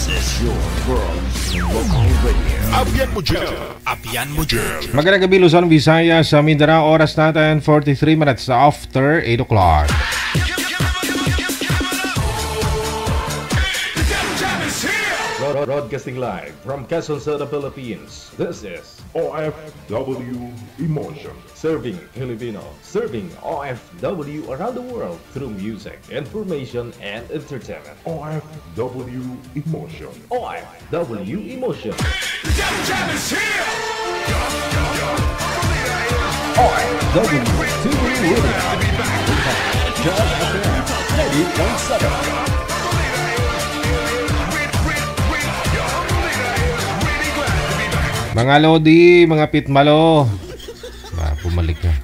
Your world's local radio. Apian mo dyan. Magandang gabi, Luzon, Visayas, sa Mindanao. Oras natin 43 minutes after 8 o'clock. Broadcasting live from Quezon City, Philippines. This is OFW Emotion. Serving Filipino, serving OFW around the world through music, information, and entertainment. OFW Emotion. OFW Emotion. OFW TV Radio. Just FM 90.7. Mga Lodi, mga Pitmalo. Pumalik na.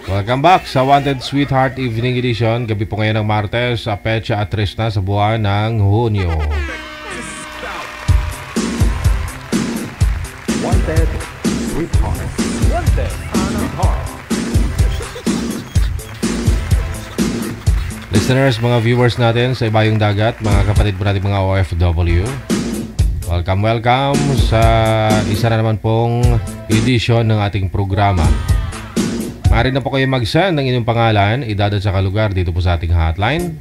Welcome back sa Wanted Sweetheart Evening Edition. Gabi po ngayon ng Martes, Petsa at 3 na sa buwan ng Hunyo. Wanted Sweetheart. Wanted Sweetheart. Listeners, mga viewers natin sa ibayong dagat, mga kapatid po natin mga OFW. Welcome sa isa na naman pong edisyon ng ating programa. Maaari na po kayo mag-send ng inyong pangalan, edad at saka lugar dito po sa ating hotline.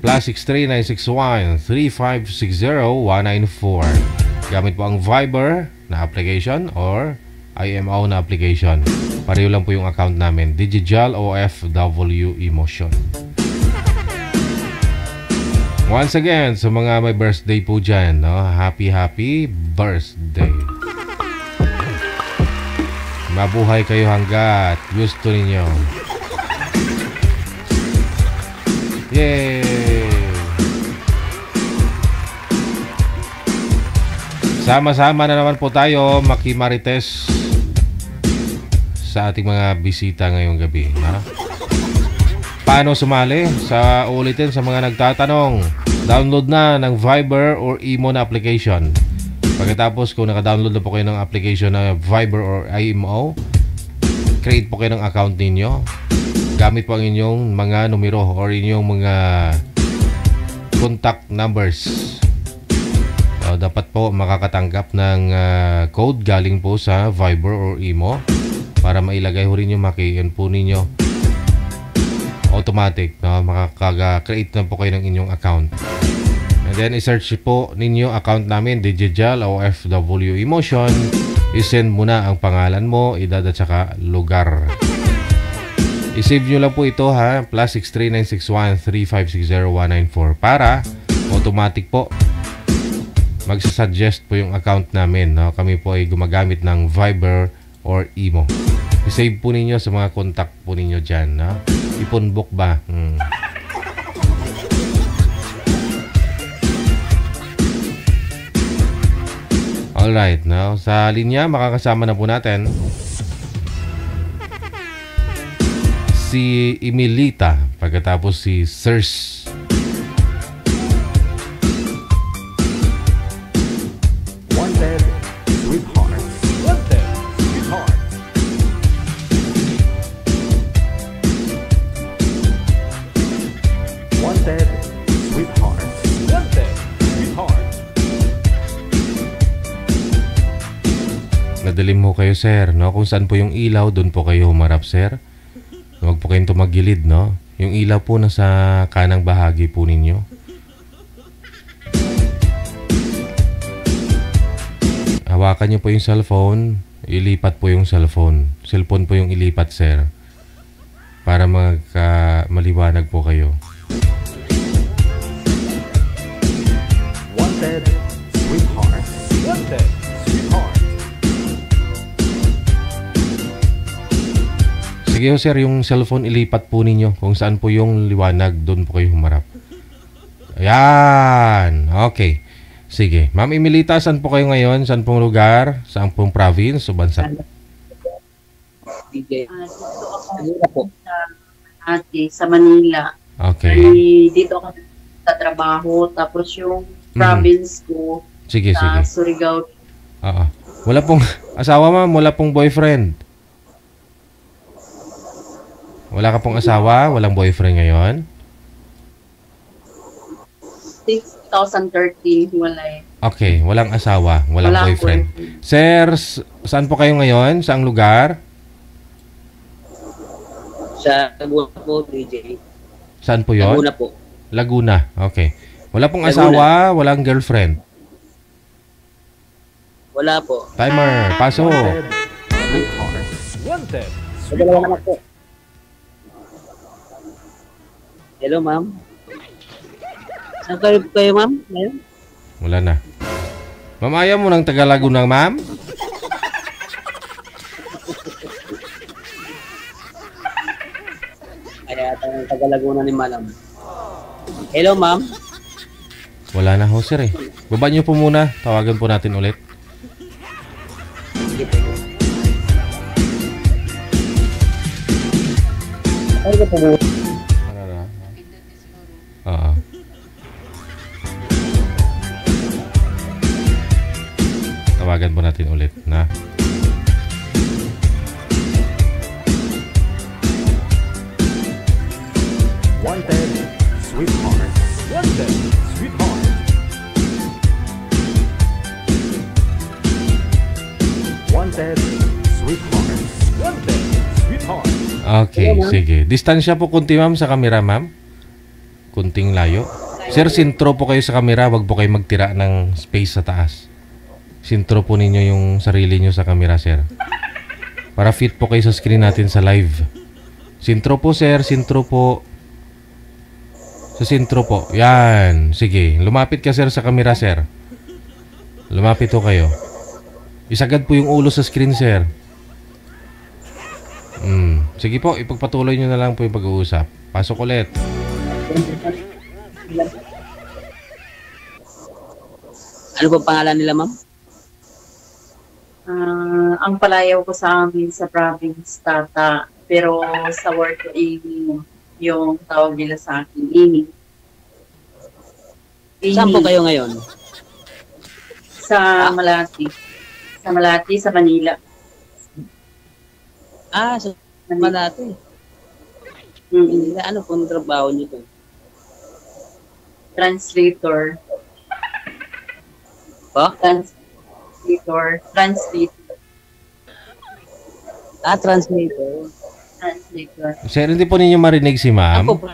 +63 961 3560 194. Gamit po ang Viber na application or IMO na application. Pareho lang po yung account namin, Digital OFW Emotion. Once again, sa mga may birthday po dyan, no? Happy birthday. Mabuhay kayo hanggat gusto ninyo. Yay! Sama-sama na naman po tayo makimarites sa ating mga bisita ngayong gabi, ha? Paano sumali? Sa ulitin sa mga nagtatanong, download na ng Viber or IMO na application. Pagkatapos kung naka-download na po kayo ng application na Viber or IMO, create po kayo ng account ninyo. Gamit po ang inyong mga numero or inyong mga contact numbers. Dapat po makakatanggap ng code galing po sa Viber or IMO para mailagay ho rin yung makiin po ninyo. Automatic, no? Makaka-create na po kayo ng inyong account. And then, i-search po ninyo account namin, Digital OFW Emotion. I-send muna ang pangalan mo, edad at saka lugar. I-save nyo lang po ito, ha? +63 961 3560 194 para automatic po magsasuggest po yung account namin, no? Kami po ay gumagamit ng Viber or IMO. I-save po ninyo sa mga contact po ninyo dyan, no? Ipunbook ba? Alright, now sa linya makakasama na po natin si Emilita, pagkatapos si Sirs. Wanted Sweetheart. Wanted Sweetheart. Wanted Sweetheart. Wanted Sweetheart. Nadalim mo kayo, sir, no? Kung saan po yung ilaw, doon po kayo humarap, sir. Huwag po kayong tumagilid, no? Yung ilaw po nasa kanang bahagi po ninyo. Hawakan nyo po yung cellphone, ilipat po yung cellphone. Cellphone po yung ilipat, sir. Para maliwanag po kayo. Wanted Sweetheart. Wanted Sweetheart. Sige ho, sir, yung cellphone ilipat po ninyo. Kung saan po yung liwanag, doon po kayo humarap. Ayan. Okay. Sige. Ma'am Emilita, saan po kayo ngayon? Saan pong lugar? Saan pong province o bansa? Sige. Dito ako sa Manila. Okay. Dito ako sa trabaho. Tapos yung province ko Sige, sa sige. Surigao. Oo. Wala pong asawa, ma'am? Wala pong boyfriend? Wala ka pong asawa? Walang boyfriend ngayon? 2013, walay. Okay, walang asawa, walang Walang boyfriend. Sir, saan po kayo ngayon? Saang lugar? Sa Laguna po, DJ. Saan po yon? Laguna po. Laguna. Okay. Wala pong Laguna. asawa, walang girlfriend. Wala po. Timer, paso. Wanted. Dalawa naman po. Hello, ma'am. Saan kayo, ma'am? Ngayon? Wala na. Ma'am, ayaw mo ng taga Laguna, ma'am? Kaya ang Tagalaguna ni Madam. Hello, ma'am. Wala na ho, sir eh. Baba niyo po muna. Tawagan po natin ulit. Sige po. Ay, ko po. Oo. Tawagan po natin ulit na. Wanted, sweetheart. Wanted. Sweetheart. Wanted, sweetheart. Wanted. Sweetheart. Okay, sige. Distansya po kunti, ma'am, sa kamera, ma'am. Kunting layo. Sir, sintro po kayo sa kamera. Wag po kayo magtira ng space sa taas. Sintro po ninyo yung sarili nyo sa kamera, sir. Para fit po kayo sa screen natin sa live. Sintro po, sir. Sintro po. Sa sintro po. Yan. Sige. Lumapit ka, sir, sa kamera, sir. Lumapit po kayo. Isagad po yung ulo sa screen, sir. Sige po, ipagpatuloy nyo na lang po yung pag-uusap. Pasok ulit. Ano po pangalan nila, ma'am? Ang palayaw ko sa amin sa province, Tata. Pero sa work ko, yung tawag nila sa akin, Ini. Saan po kayo ngayon? Sa Malati. Sa Malati, sa Manila. Sa Malati. Mm-mm. Ano pong trabaho niyo doon? Translator. Po? Translator. Translator. Translator. Sir, hindi po ninyo marinig si ma'am? Ako po.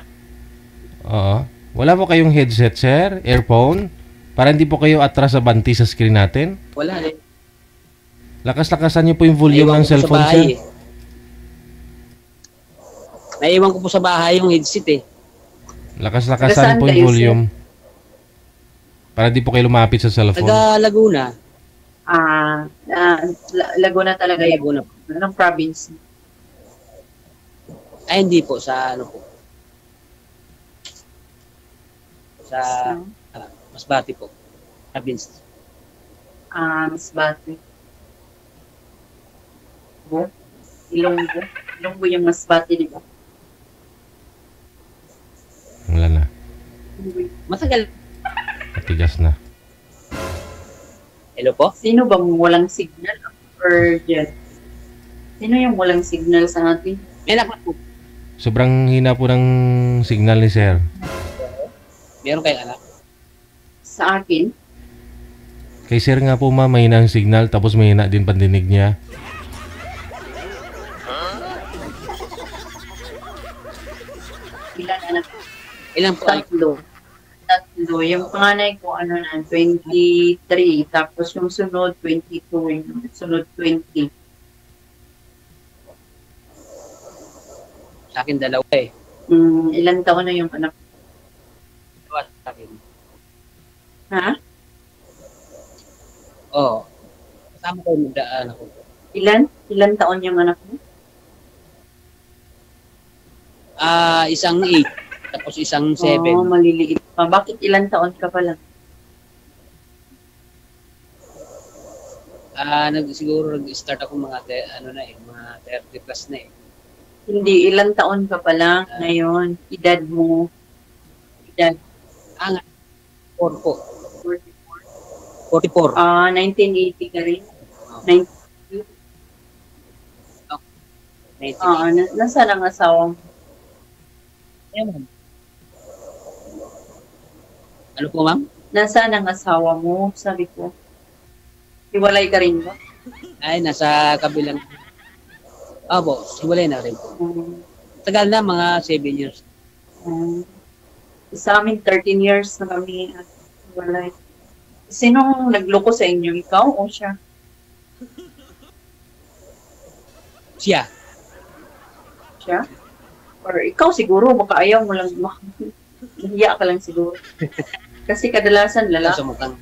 Oo. Wala po kayong headset, sir? Earphone? Para hindi po kayo atras sa banti sa screen natin? Wala eh. Lakas-lakasan niyo po yung volume Naiwan ng ko po sa cellphone, bahay, sir. eh. Naiwan ko po sa bahay yung headset eh. Lakas-lakasan Saan po yung kayo, volume. Para di po kayo lumapit sa cellphone. Taga Laguna. Laguna talaga yun. Laguna po. Anong province? Ay, hindi po. Sa ano po. Sa Masbate po. Province. Masbate. Ilonggo. Ilonggo yung Masbate, di ba? Wala na. Matagal. Matigas na. Hello po? Sino bang walang signal? Or dyan? Sino yung walang signal sa atin? May anak po. Sobrang hina po ng signal ni sir. Meron kayong anak? Sa akin? Kay sir nga po, ma'am, mahina ang signal tapos mahina din pandinig niya. Ilan anak? Ilan po? Tatlo. Yung panganay ko, 23. Tapos yung sunod, 22. Yung sunod, 20. Sa akin dalawa eh. Ilan taon na yung anak? Dalawa sa akin. Ha? Oo. Kasama ko yung magdaan ako. Ilan? Ilan taon yung anak mo? Isang 8. Tapos isang 7. Oo, maliliit pa. Bakit ilan taon ka pa lang? Siguro nag-start ako mga mga 30 plus na eh. Hindi, ilan taon ka pa lang ngayon? Edad mo? Edad? 4 po. 44? 44. 1980 ka rin? 1980. Nasaan ang asawa mo? Ayun. Ano po, ma'am? Nasaan ang asawa mo? Sabi ko. Hiwalay ka rin ba? Ay, nasa kabilang... Opo, hiwalay na rin po. Tagal na, mga 7 years. Sa amin, 13 years na kami hiwalay. Sinong nagloko sa inyo? Ikaw o siya? Siya. Siya? Or ikaw siguro, baka ayaw mo lang. Nahiya ka lang siguro. Kasi kadalasan lalaki. Sa mukhang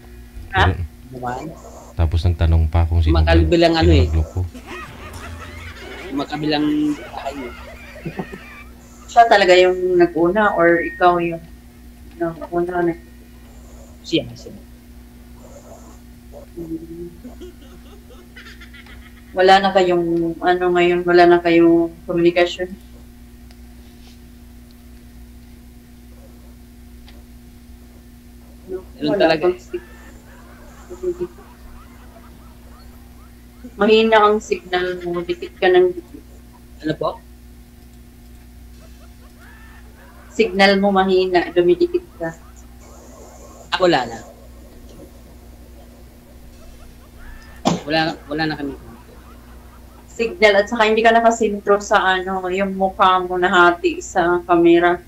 Ha? naman. Tapos nagtanong pa kung sino Makabilang ano eh. nagloko. Makabilang bahay mo. Siya talaga yung nag-una or ikaw yung nag-una? Siya. Wala na kayong, ngayon, wala na kayong communication? Ganun Wala talaga. bang mahina ang signal mo, dikit ka ng dikit. Ano po? Signal mo mahina, dumidikit ka. Wala na. Wala na kami. Signal at saka hindi ka nakasintro sa yung mukha mo nahati sa camera.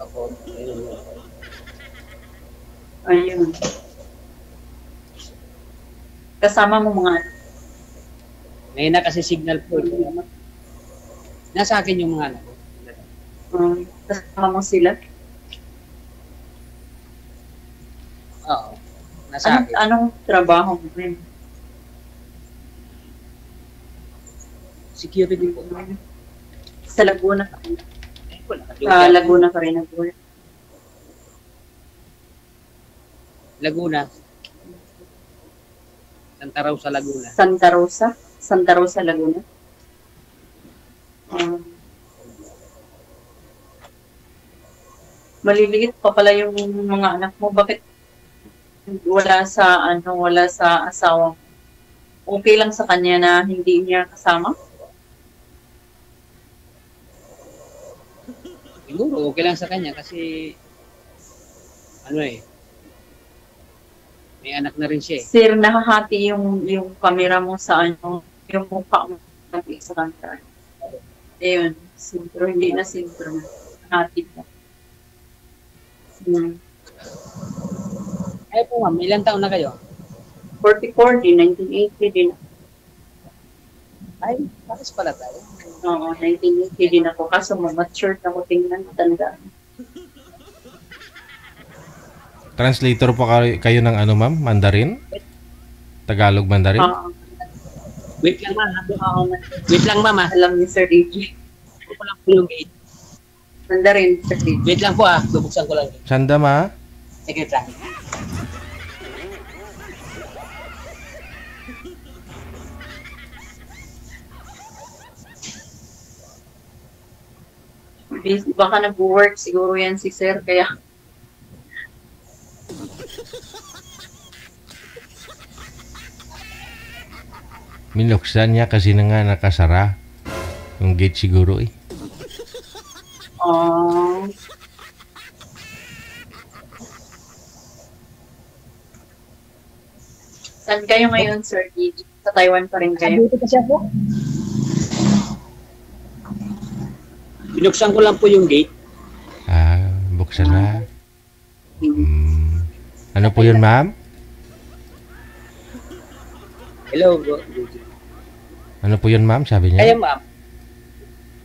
Ako, Ayun. Kasama mo mga ngayon na kasi signal po. Nasa akin yung mga anak. kasama mo sila. Oo. Nasa akin. Anong trabaho mo rin? Security po. Sa Laguna ka rin. Wala ka Sa Laguna ka rin nag-work. Laguna. Santa Rosa, Laguna. Santa Rosa? Santa Rosa, Laguna? Maliliit pa pala yung mga anak mo. Bakit wala sa asawa mo? Okay lang sa kanya na hindi niya kasama? Siguro, okay lang sa kanya kasi may anak na rin siya eh. Sir, nakahati yung camera mo sa yung mukha mo sa kanta. Ayun, sintro, hindi na sintro. Nakahati na. Ay po ma'am, ilang taon na kayo? 44 din, 1980 din. Ay, pares pala tayo. Oo, 1980 din ako. Kaso mature na ako tingnan, tanda. Translator po kayo ng ma'am? Mandarin? Tagalog Mandarin? Wait lang ma'am. Wait lang ma'am. Alam ni Sir AJ. Ito lang po yung gate. Tanda rin, Sir AJ. Wait lang po bubuksan ko lang. Sanda ma? Sige lang. Baka nag-work siguro yan si Sir, kaya Minuksan niya kasi na nga nakasara. Yung gate siguro eh. Saan kayo ngayon, Sir AJ? Sa Taiwan pa rin kayo? Dito kasi ako. Binuksan ko lang po yung gate. Buksan na. Ano po yun, ma'am? Hello. Ano po yun, ma'am? Sabi niya. Kaya ma'am,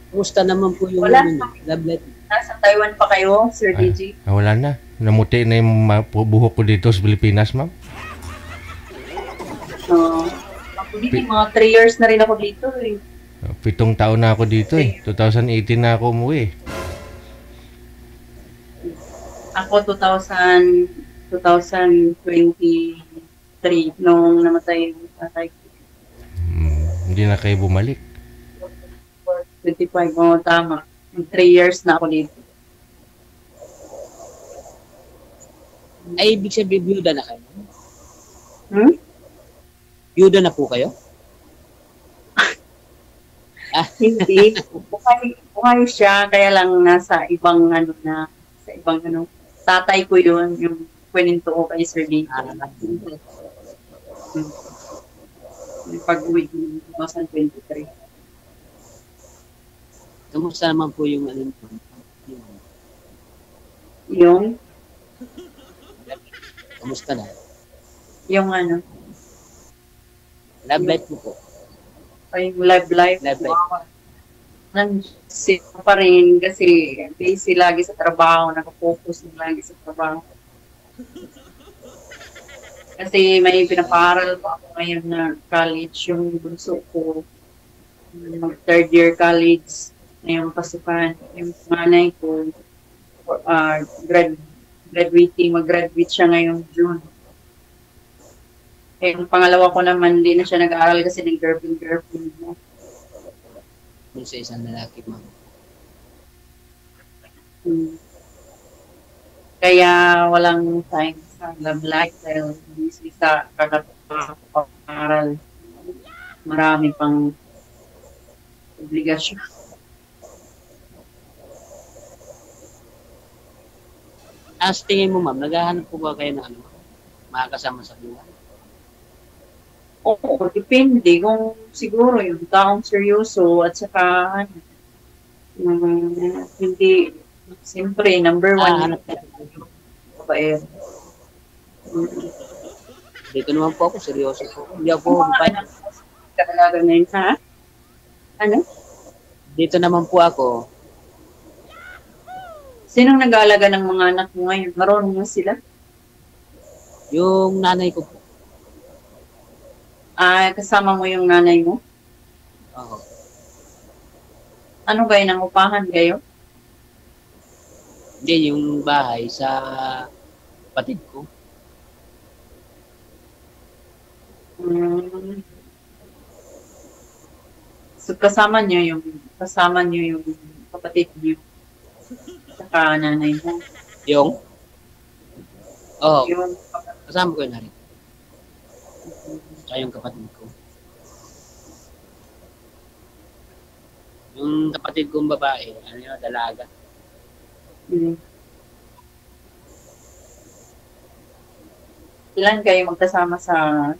kumusta naman po yung Wala. love letter? Nasa Taiwan pa kayo, Sir AJ? Wala na. Namuti na yung buhok ko dito sa Pilipinas, ma'am. Ako din, mga 3 years na rin ako dito. 7 taon na ako dito eh. 2018 na ako umuwi. Ako 2023 nung namatay yung tatay ko. Hindi na kayo bumalik. 25, tama. 3 years na ako dito. Ay, ibig sabihin, byuda na kayo? Byuda na po kayo? Hindi. buhay siya, kaya lang nasa ibang ano na, sa ibang ano, tatay ko yun, yung kwininto ko kay Sir Dito. Yung pag-uwi ko ng 2023. Kamusta naman po yung ano? Yung, Kamusta na? yung ano, Love life mo po. ay yung live. Live life. Nandiyan pa rin kasi busy lagi sa trabaho, nakafocus lagi sa trabaho. Kasi may pinaparal pa ako ngayon na college, yung bunso ko. Mag third year college na yung pasukan. Yung nanay ko, mag-graduate siya ngayong June. Eh, yung pangalawa ko naman, hindi na siya nag-aaral kasi nag-girlfriend mo. Kung sa isang lalaki, ma'am. Kaya walang time sa love life dahil busy sa pag-aaral. Marami pang obligasyon. Sa tingin mo, ma'am, naghahanap po ba kayo ng ano, makakasama sa buhay? Oo, depende kung siguro yung taong seryoso at saka hindi, siyempre, number one, Hanap na. babae. Dito naman po ako, seryoso po. Hindi ako Kailangan na yun, ha? Ano? Dito naman po ako. Sinong nag-aalaga ng mga anak mo ngayon? Marunong na sila? Yung nanay ko po. Kasama mo yung nanay mo? Oo. Ano kayo ng upahan kayo? Hindi, yung bahay sa kapatid ko. So kasama niyo yung kapatid niyo. Saka nanay mo. Yung? Oo. Yung Kasama ko yun na rin. Tsaka yung kapatid ko. Yung kapatid kong babae, ano yun, dalaga. Ilan kayo magkasama sa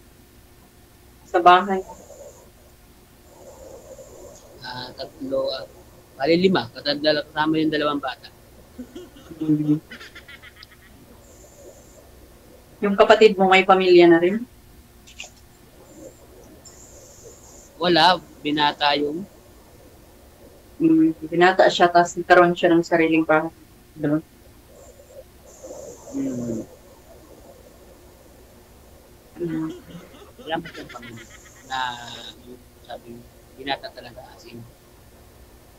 bahay? Tatlo, bali 5. Kasama yung 2 bata. Yung kapatid mo may pamilya na rin? Wala, binata yung Binata siya, tapos nagkaroon siya ng sariling bahay. Diba? wala mo siyang pamilya na yung sabi, binata talaga as in.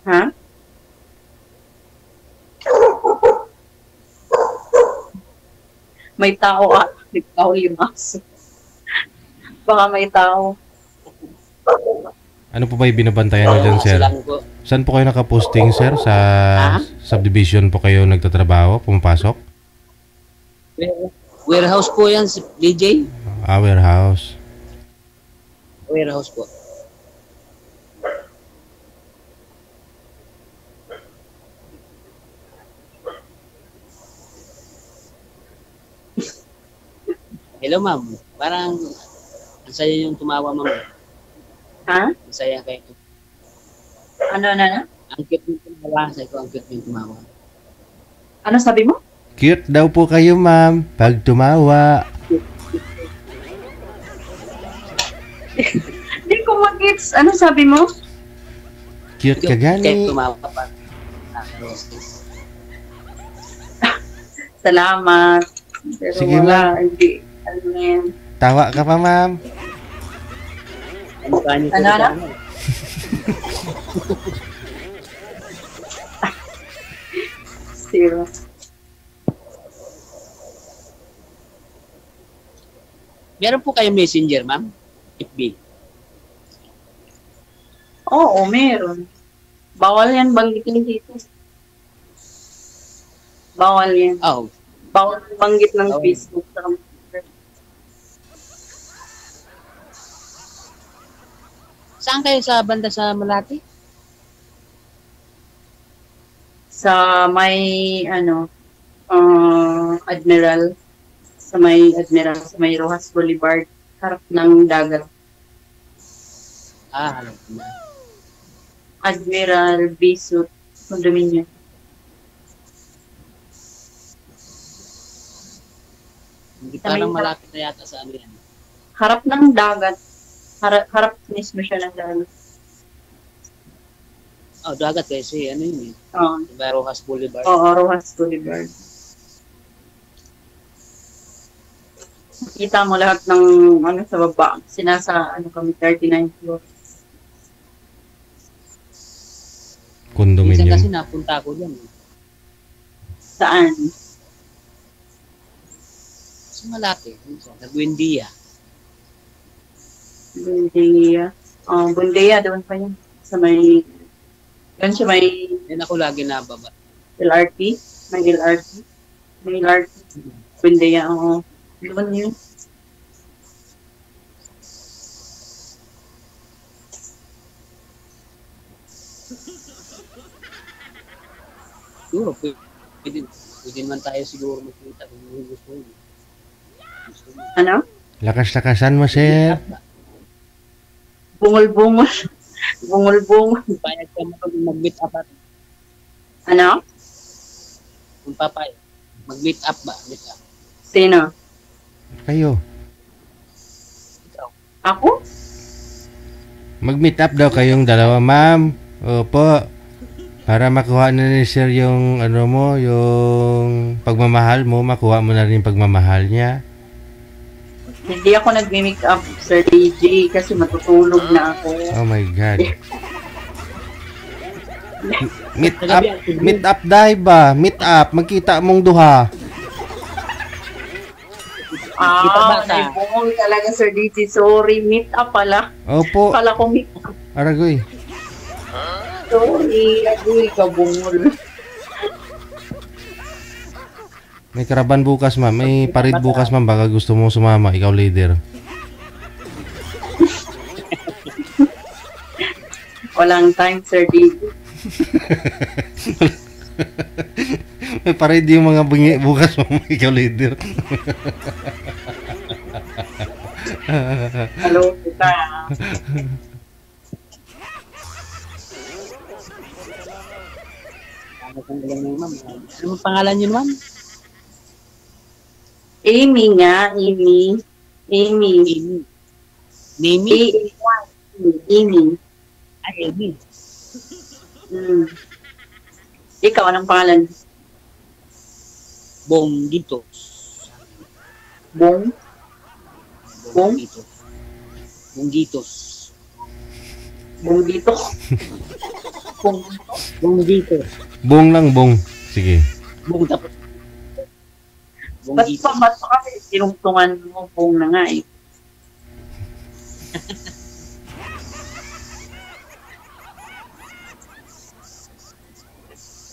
Ha? May tao nagtao yung aso. Baka may tao. Ano po ba yung binabantayan nyo dyan, sir? Saan po kayo nakaposting, sir? Sa subdivision po kayo nagtatrabaho, pumapasok? Warehouse po yan, DJ. Warehouse. Warehouse po. Hello, ma'am. Parang ang saya yung tumawa, ma'am. Ha? Ang saya kayo. Ano? Ang cute yung tumawa. Sabi ko, ang cute yung tumawa. Ano sabi mo? Cute daw po kayo, ma'am, pag tumawa. Hindi ko mag-gets. Ano sabi mo? Cute ka Kaya gani. tumawa pa. Salamat. Pero Sige, wala. Hindi. Ano yan? Tawa ka pa, ma'am. Ano? Zero. Meron po kayong messenger, ma'am? FB. Oo, meron. Bawal yan banggitin dito. Bawal yan. Oh, Bawal banggit ng Oh. Facebook. saan kayo sa banda sa Malati? Sa may, Admiral. Sa may Rojas Boulevard. Harap ng dagat. Alam ko na. Admiral Bisut Condominium. Hindi parang malapit na yata sa ano yan. Harap ng dagat. Harap mismo siya ng dagat. Dagat kasi ano yun eh. Oo. Diba, Rojas Boulevard. Oo, Rojas Boulevard. Kita mo lahat ng sa baba. Sinasa kami 39th floor. Minsan kasi Condominium. napunta ko dyan. Saan? Sa Malate. Nag-Buendia. Bundeya. Bundeya, doon pa yun. Sa may... Doon siya may Yan ako lagi nababa. LRT. May LRT. May LRT. Bundeya, oo. Doon yun. Siguro, pwede naman tayo siguro magkita kung gusto mo. Ano? Lakas-lakasan mo, sir. Bungol-bungol. Bungol-bungol. Payag ka mag-meet up at Ano? kung papayag. Mag-meet up ba? Meet up. Sino? Kayo. Ikaw. Ako? Mag-meet up daw kayong dalawa, ma'am. Opo. Para makuha na ni sir yung yung pagmamahal mo, makuha mo na rin yung pagmamahal niya. Hindi ako nag-make up, Sir DJ, kasi matutulog na ako. Oh my God. Meet up dai ba? Meet up, magkita mong duha. Kita ba sa- May bungol talaga, Sir DJ. Sorry, meet up pala. Opo, Pala ko meet up. aragoy. Sorry, agoy ka bungol. May karaban bukas, ma'am. May parid bukas, ma'am. Baka gusto mo sumama. Ikaw leader. Walang time, Sir DJ. May parid yung mga bungi bukas, ma'am. Ikaw leader. Hello, kita. Ano kang galing ng ma'am? Ano ang pangalan niyo, ma'am? Amy nga, Amy. Amy. Amy. Nemi? Amy. Ay, Amy. Ikaw, anong pangalan? Bonggito. Bong? Bong? Bonggito. Bonggitos. Bong dito. Bong. Bonggito. Bong lang, bong. Sige. Bong tapos. Ba't pa kasi tinungtungan mo, bong na nga eh.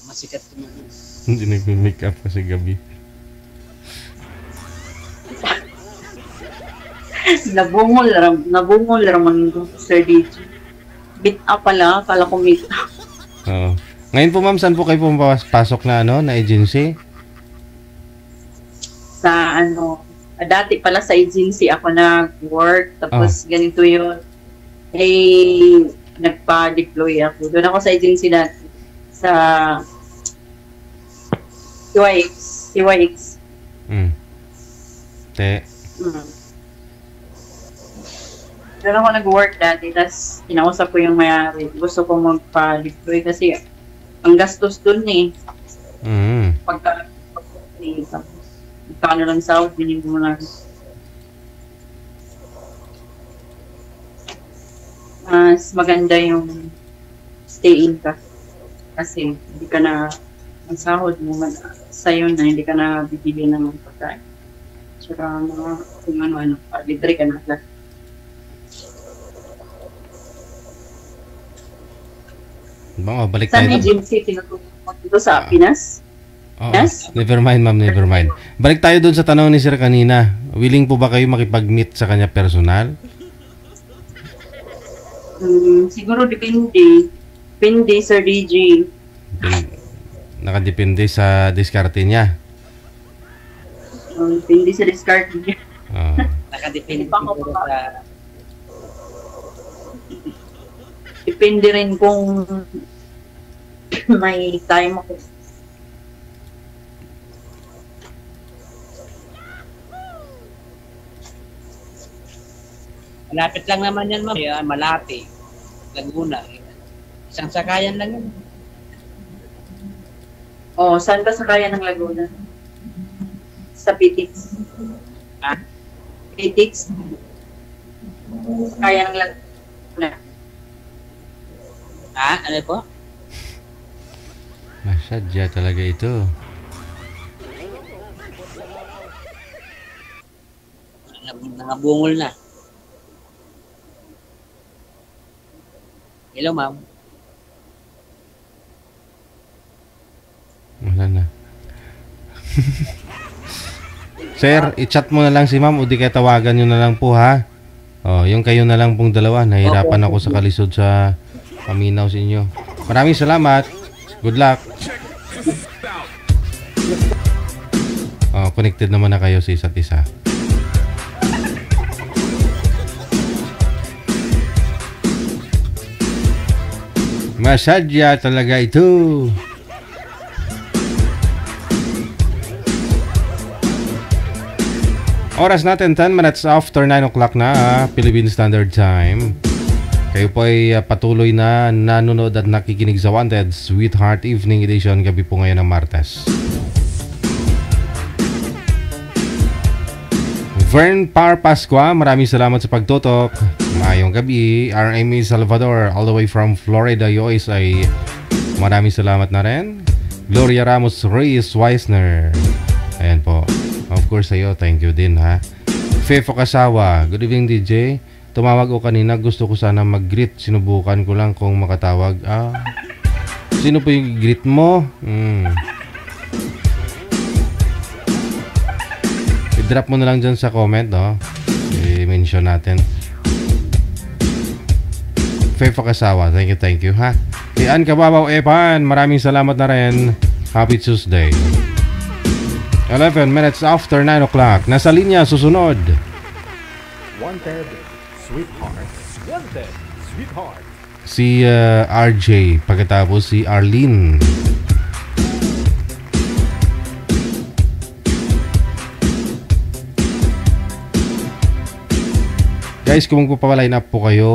Masikat ko na. Hindi nag-make up kasi gabi. Nabungol raman ito, Sir DJ. Bit up pala, kala ko meet up. Oo. Ngayon po, ma'am, saan po kayo pumapasok na agency? Sa dati pala sa agency ako nag-work, tapos ganito yun. Nagpa-deploy ako. Doon ako sa agency dati. Sa CYX. Te. Doon ako nag-work dati, tapos kinausap ko yung may-ari. Gusto ko magpa-deploy kasi ang gastos doon eh. Pagka magkano lang sahod, binigyan mo na. Mas maganda yung stay-in ka. Kasi hindi ka na, ang sahod mo sa'yo na, hindi ka na bibili ng pagkain. Tsaka kung libre ka na lang. Balik Saan tayo. agency tinutulong mo dito sa Pinas? Oo. Yes? Never mind, ma'am. Never mind. Balik tayo dun sa tanong ni Sir kanina. Willing po ba kayo makipag-meet sa kanya personal? Siguro depende. Depende, Sir DJ. Nakadepende sa diskarte niya. Hindi sa discard niya. Nakadepende Pa ako siguro pa. sa... Depende rin kung may time ako. Malapit lang naman yan, ma'am. Yan, Malate, Laguna. Isang sakayan lang yun. Oh, saan ba sa kaya ng Laguna? Sa Pitix. Ah? Pitix. Kaya ng Laguna. Ano po? Masadya talaga ito. Nangabungol na. Hello, ma'am. Wala na. Sir, i-chat mo na lang si ma'am o di kaya tawagan nyo na lang po ha. Oh, yung kayo na lang pong dalawa. Nahirapan ako sa kalisod sa paminaw sa inyo. Maraming salamat. Good luck. Oh, connected naman na kayo sa isa't isa. Masadya talaga ito. Oras natin 10 minutes after 9 o'clock na Philippine Standard Time. Kayo po ay patuloy na nanonood at nakikinig sa Wanted Sweetheart Evening Edition gabi po ngayon ng Martes. Vern Par Pascua, maraming salamat sa pagtutok. Maayong gabi. RMA Salvador all the way from Florida, USA ay maraming salamat na rin. Gloria Ramos Reyes Weisner. Ayan po. Of course sa'yo, thank you din ha. Fefo Kasawa, good evening DJ. Tumawag ko kanina, gusto ko sana mag-greet. Sinubukan ko lang kung makatawag. Sino po yung greet mo? I-drop mo na lang dyan sa comment, no? I-mention natin. Fefo Kasawa, thank you ha. Ian Kababaw Epan, maraming salamat na rin. Happy Tuesday. 11 minutes after 9 o'clock. Nasa linya, susunod. Wanted, Sweetheart. Wanted, Sweetheart. Si RJ, pagkatapos si Arlene. Guys, kung magpapaline up po kayo,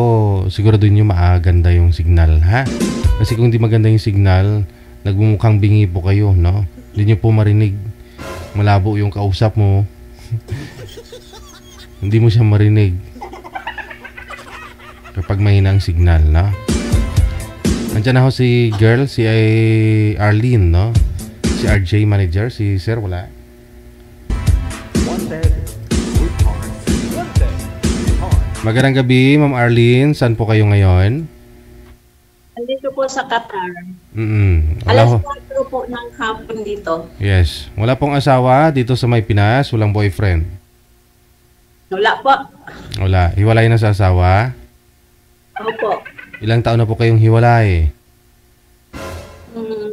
siguraduhin nyo maganda yung signal, ha? Kasi kung di maganda yung signal, nagmumukhang bingi po kayo, no? Hindi nyo po marinig. Malabo yung kausap mo. Hindi mo siya marinig kapag mahina ang signal, no? Andiyan na ho si girl, si Arlene, no? Si RJ manager, si sir wala. Wanted, Sweetheart. Wanted, Sweetheart. Magandang gabi, Ma'am Arlene. Saan po kayo ngayon? Andito po sa Qatar. Wala Alas ho. 4 po ng hapon dito. Yes. Wala pong asawa dito sa may Pinas. Walang boyfriend. Wala po. Wala. Hiwalay na sa asawa. Opo. Ilang taon na po kayong hiwalay? 19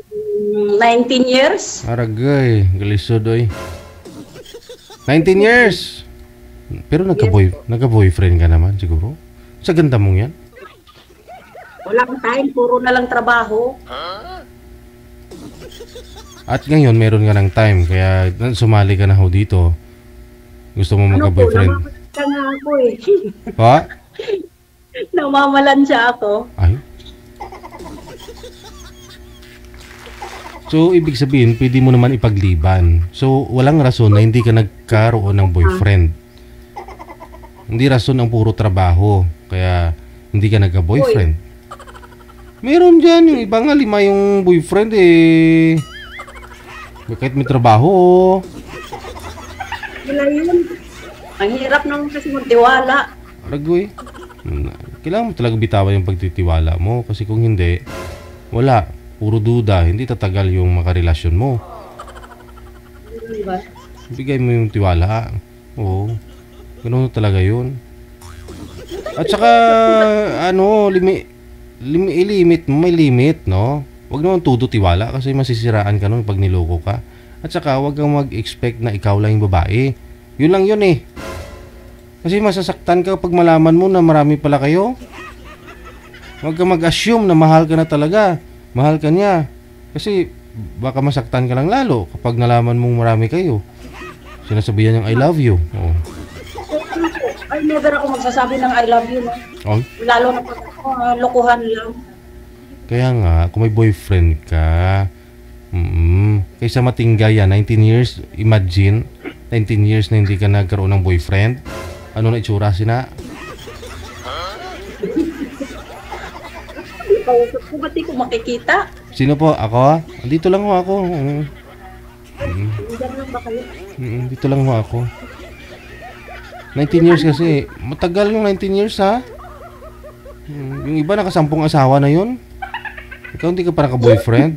years. Aragay. Galisod oy. 19 years. Pero nagka-boyfriend ka naman siguro. Sa ganda mong yan. Walang time, puro na lang trabaho. At ngayon meron ka ng time. Kaya sumali ka na ho dito. Gusto mo magka-boyfriend. Namamalan ka nga ako eh. Pa? Namamalan siya ako. Ay. So, ibig sabihin, pwede mo naman ipagliban. So, walang rason na hindi ka nagkaroon ng boyfriend. Hindi rason ang puro trabaho. Kaya, hindi ka nagka-boyfriend. Meron dyan, yung iba nga 5 yung boyfriend eh. Kahit may trabaho. Wala yun. Ang hirap naman kasi magtiwala. Aragoy. Kailangan mo talaga bitawan yung pagtitiwala mo. Kasi kung hindi, wala. Puro duda. Hindi tatagal yung makarelasyon mo. Diba? Bigay mo yung tiwala. Oo. Ganun talaga yun. At saka, limit mo, may limit, no? Huwag naman todo tiwala kasi masisiraan ka nun pag niloko ka. At saka huwag kang mag-expect na ikaw lang yung babae. Yun lang yun eh. Kasi masasaktan ka pag malaman mo na marami pala kayo. Huwag kang mag-assume na mahal ka na talaga. Mahal ka niya. Kasi baka masaktan ka lang lalo kapag nalaman mong marami kayo. Sinasabihan niyang I love you. Oh. Ay, never ako magsasabi ng I love you. No? Oh. Lalo na pag lokohan lang. Kaya nga, kung may boyfriend ka, kaysa matingga yan, 19 years, imagine, 19 years na hindi ka nagkaroon ng boyfriend, ano na itsura sina? Kausap ko, ba't di ko makikita? Sino po? Ako? Dito lang ho ako. Diyan lang ba kayo? Dito lang ho ako. 19 years kasi. Matagal yung 19 years ha? Yung iba nakasampung asawa na yun. Ikaw hindi ka pa naka-boyfriend?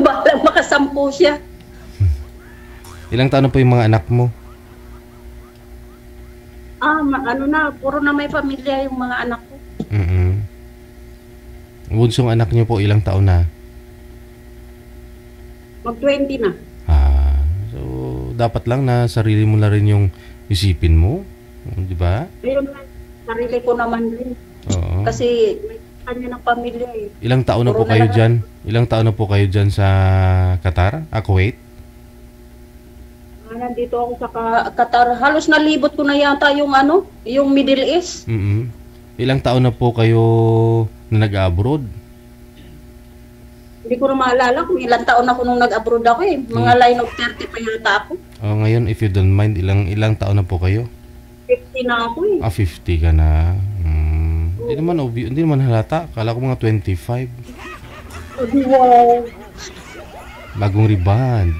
Balang makasampu siya. Ilang taon na po yung mga anak mo? Ano na, puro na may pamilya yung mga anak ko. Bunsong anak niyo po, ilang taon na? Mag-20 na. So, dapat lang na sarili mo na rin yung isipin mo. Di ba? Ayun, sarili ko naman rin. Oo. Kasi may kanya ng pamilya eh. Ilang taon na po kayo dyan? Ilang taon na po kayo dyan sa Qatar? Kuwait? Nandito ako sa Qatar. Halos nalibot ko na yata yung yung Middle East. Ilang taon na po kayo na nag-abroad? Hindi ko na maalala kung ilang taon ako nung nag-abroad ako eh. Mga line of 30 pa yata ako. Ngayon, if you don't mind, ilang taon na po kayo? 50 na ako eh. 50 ka na. Hindi naman halata. Kala ko mga 25. Wow. Bagong rebound.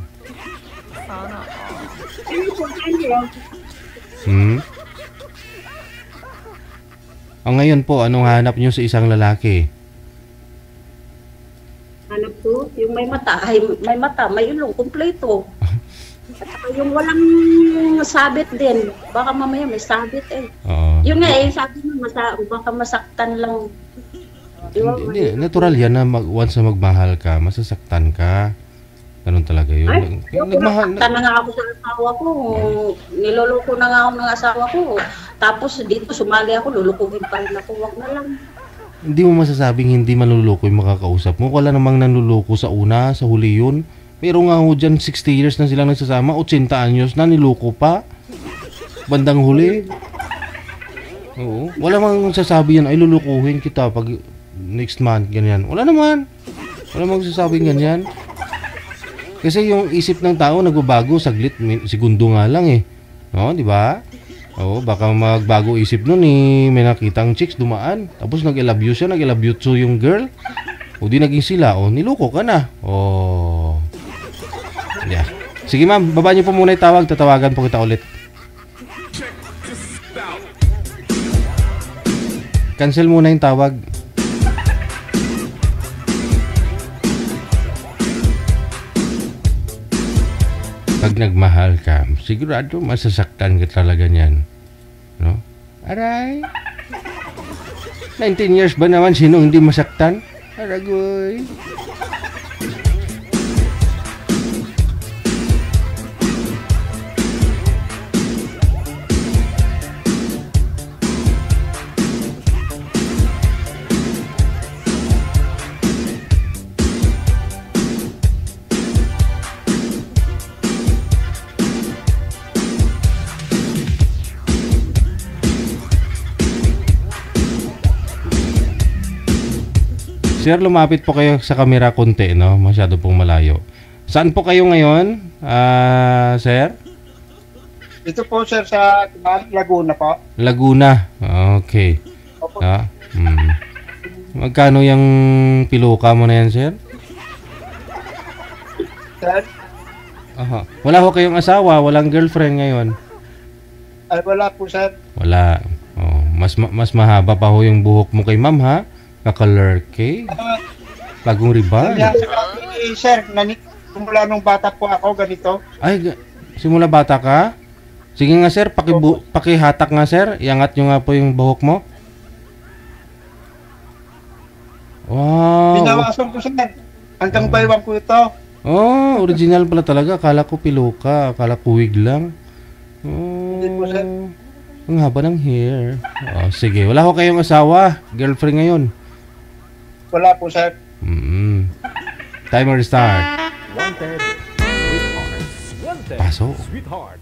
Ngayon po, anong hanap nyo sa isang lalaki? Hanap ko, yung may mata, may ilong, kumpleto. At saka yung walang sabit din. Baka mamaya may sabit eh. Yung nga eh, sabi mo, baka masaktan lang. Hindi, natural yan na once na magmahal ka, masasaktan ka. Ganun talaga yun. Ay, nasaktan na nga ako sa asawa ko. Niloloko na nga ako ng asawa ko. Tapos dito sumali ako, lulukuhin pa rin ako. Wag na lang. Hindi mo masasabing hindi manluloko yung makakausap mo. Wala namang nanluloko sa una, sa huli yun. Pero nga ho dyan, 60 years na silang nagsasama, 80 anyos na, niloko pa. Bandang huli. Oo. Wala mang sasabi yan, ay lulukuhin kita pag next month, ganyan. Wala naman. Wala mang sasabing ganyan. Kasi yung isip ng tao nagbabago saglit, segundo nga lang eh. No, di ba? Baka magbago isip nun eh, may nakitang chicks dumaan. Tapos nag-love you siya, nag-love you to yung girl. Di naging sila, niloko ka na. Yeah. Sige ma'am, baba niyo po muna yung tawag, tatawagan po kita ulit. Cancel muna yung tawag. Pag nagmahal ka, sigurado masasaktan ka talaga niyan. No? Aray! 19 years ba naman sino hindi masaktan? Aragoy! Sir, lumapit po kayo sa camera konti, no? Masyado pong malayo. Saan po kayo ngayon, sir? Ito po, sir, sa Laguna po. Laguna. Okay. Magkano yung piluka mo na yan, sir? Sir? Wala ho kayong asawa, walang girlfriend ngayon? Ay, wala po, sir. Wala. Mas mahaba pa ho yung buhok mo kay ma'am, ha? Kakalurke? Bagong rebound? Sir, simula nung bata po ako, ganito. Ay, simula bata ka? Sige nga sir, pakihatak nga sir. Iangat nyo nga po yung buhok mo. Wow. Binawasan ko sir. Hanggang baywang ko ito. Oh, original pala talaga. Akala ko piluka. Akala ko wig lang. Oh, Hindi po sir. ang haba ng hair. Oh, sige. Wala ko kayong asawa. Girlfriend ngayon. Wala po sir. Timer start. Wanted, sweetheart. Wanted, Pasok. sweetheart.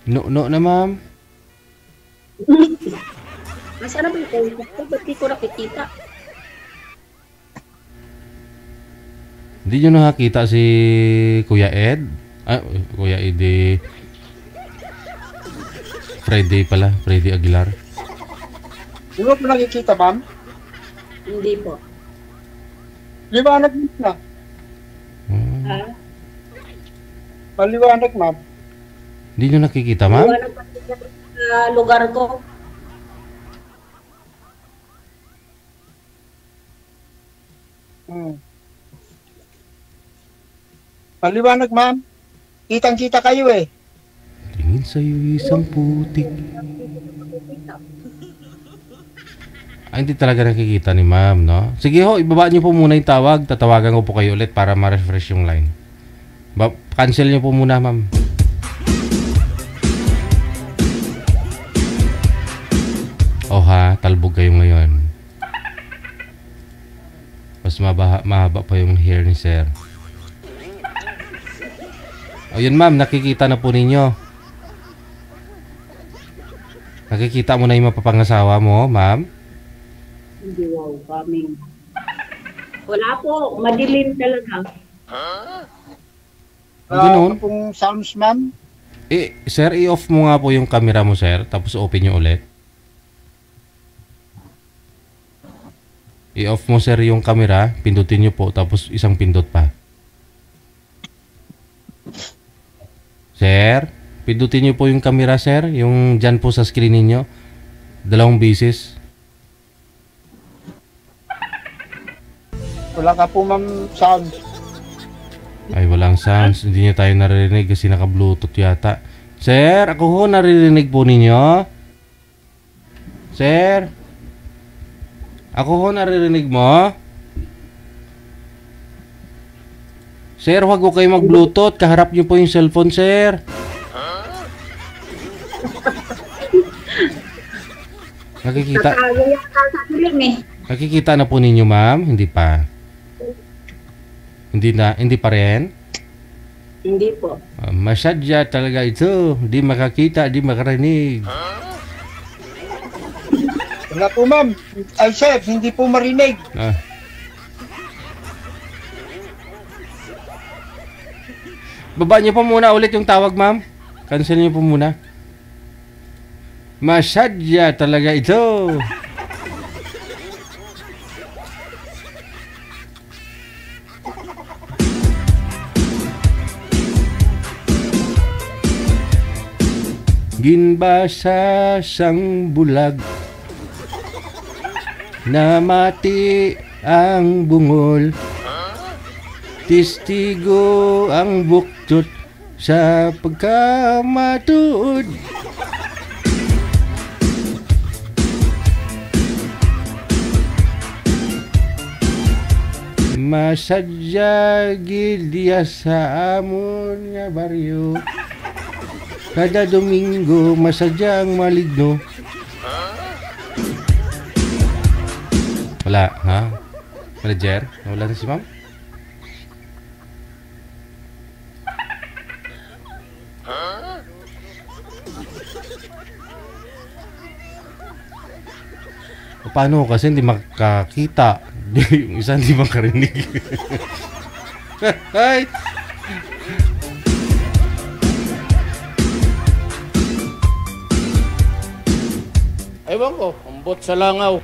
No na ma'am. Nasaan na ba yung Facebook ko? Ba't di ko nakikita? Hindi nyo nakakita si Kuya Ed? Kuya Ed Friday pala. Friday Aguilar. Di ba po nakikita ma'am? Hindi po. Liwanag na. Ha? Maliwanag ma'am. Hindi nyo nakikita ma'am? Wala pa sa lugar ko. Maliwanag ma'am. Kitang-kita kayo eh. Tingin sa'yo isang putik. Hindi talaga nakikita ni ma'am, no? Sige ho, ibaba niyo po muna yung tawag. Tatawagan ko po kayo ulit para ma-refresh yung line. Cancel niyo po muna, ma'am. Oh ha, talbog kayo ngayon. Mas mahaba pa yung hair ni sir. O yun ma'am, nakikita na po ninyo. Nakikita mo na yung mapapangasawa mo, ma'am? Hindi, wow, coming. Wala po, madilim talaga. Ganun? Kung sounds ma'am. Sir, i-off mo nga po yung camera mo, sir. Tapos open nyo ulit. I-off mo, sir, yung camera. Pindutin nyo po. Tapos isang pindot pa. Sir, pindutin nyo po yung camera, sir. Yung dyan po sa screen ninyo. 2 beses. Wala ka po ma'am sounds. Ay, walang sounds. Hindi nyo tayo naririnig kasi naka-bluetooth yata. Sir, ako ho, naririnig po ninyo? Sir? Ako ho, naririnig mo? Sir, huwag ko kayo mag-bluetooth. Kaharap nyo po yung cellphone, sir. Nakikita? Nakikita na po ninyo, ma'am? Hindi pa? Hindi pa rin? Hindi po. Masyadya talaga ito. Di makakita, di makarinig. Wala po ma'am. Ay sir, hindi po marinig. Baba niyo po muna ulit yung tawag, ma'am. Cancel niyo po muna. Masyadya talaga ito. Ginbasa sang bulag, namati ang bungol, tistigo ang buktot sa pagkamatuod. Masadya gilya sa amon nga baryo. Kada Domingo, masadyang maligno. Wala, ha? Manager? Wala na si ma'am? Paano kasi hindi makakita? Yung isa hindi makarinig. Ay! Ewan ko, umbot sa langaw.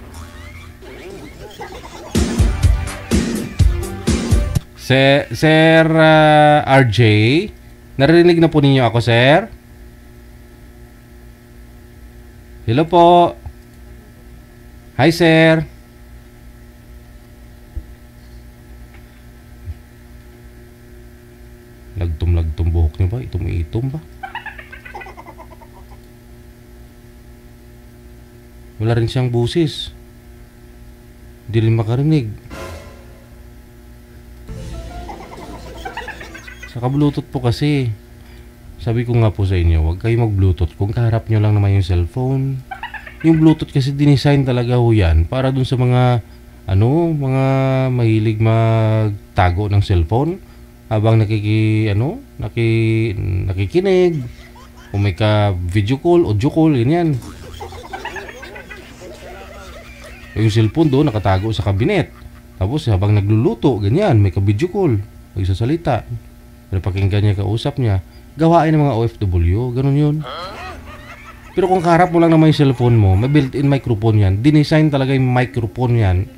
Sir RJ, narinig na po ninyo ako, sir? Hello po. Hi, sir. Lagtum buhok niyo ba? Itom ba? Wala rin siyang busis. Hindi rin makarinig. Saka Bluetooth po kasi. Sabi ko nga po sa inyo, huwag kayo mag-Bluetooth kung kaharap nyo lang naman yung cellphone. Yung Bluetooth kasi dinesign talaga ho yan para dun sa mga mga mahilig magtago ng cellphone habang nakikinig. Kung may video call, audio call, yan. Yung cellphone doon nakatago sa kabinet. Tapos habang nagluluto, ganyan, may ka-video call, magsasalita. Pero pakinggan niya, kausap niya. Gawain ng mga OFW, ganun yun. Pero kung kaharap mo lang naman yung cellphone mo, may built-in microphone yan. Dinesign talaga yung microphone yan,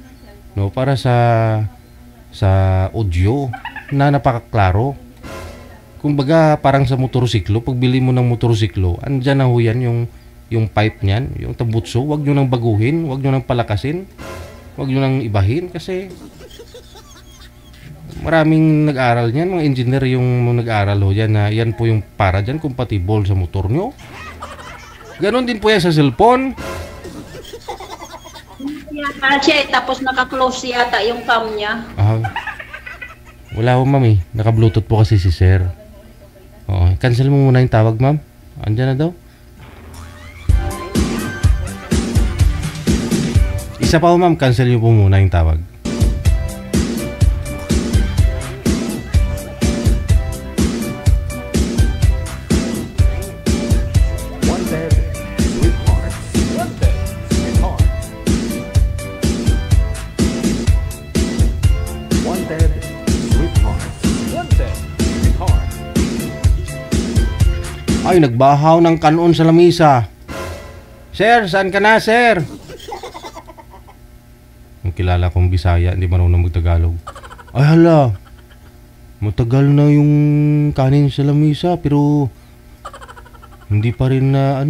no, para sa audio na napakaklaro. Kumbaga parang sa motorsiklo, pag bili mo ng motorsiklo, andyan na ho yan yung pipe niyan, yung tambutso. Huwag nyo nang baguhin, huwag nyo nang palakasin, huwag nyo nang ibahin kasi maraming nag-aral niyan, mga engineer yung nag-aral ho yan na yan po yung para dyan, compatible sa motor nyo. Ganon din po yan sa cellphone. Yata siya, tapos naka-close yata yung cam niya. Wala ho, ma'am, naka-Bluetooth po kasi si sir. Cancel mo muna yung tawag, ma'am. Andyan na daw. Isa pa ho, ma'am, cancel nyo po muna yung tawag. Ay, nagbahaw ng kanon sa lamisa. Sir, saan ka na, sir? Yung kilala kong Bisaya, hindi marunong magtagalog. Ay, hala. Matagal na yung kanin sa lamisa, pero hindi pa rin na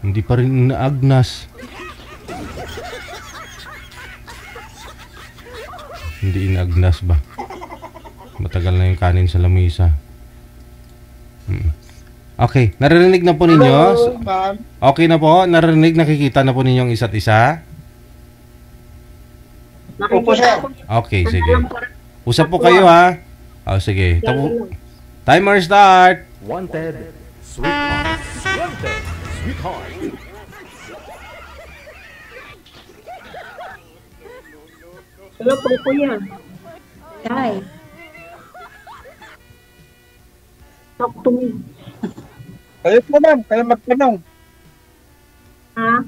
hindi pa rin naagnas. Hindi inagnas ba? Matagal na yung kanin sa lamisa. Okay, naririnig na po ninyo? Hello, ma'am. Okay na po? Naririnig, nakikita na po ninyo ang isa't isa? Opo, sir. Okay, sige. Usap po kayo, ha? Sige. Timer start! Wanted, sweetheart. Wanted, sweetheart. Hello po, kuya. Hi. Talk to me. Kayo po, ma'am. Kayo magtanong. Ha?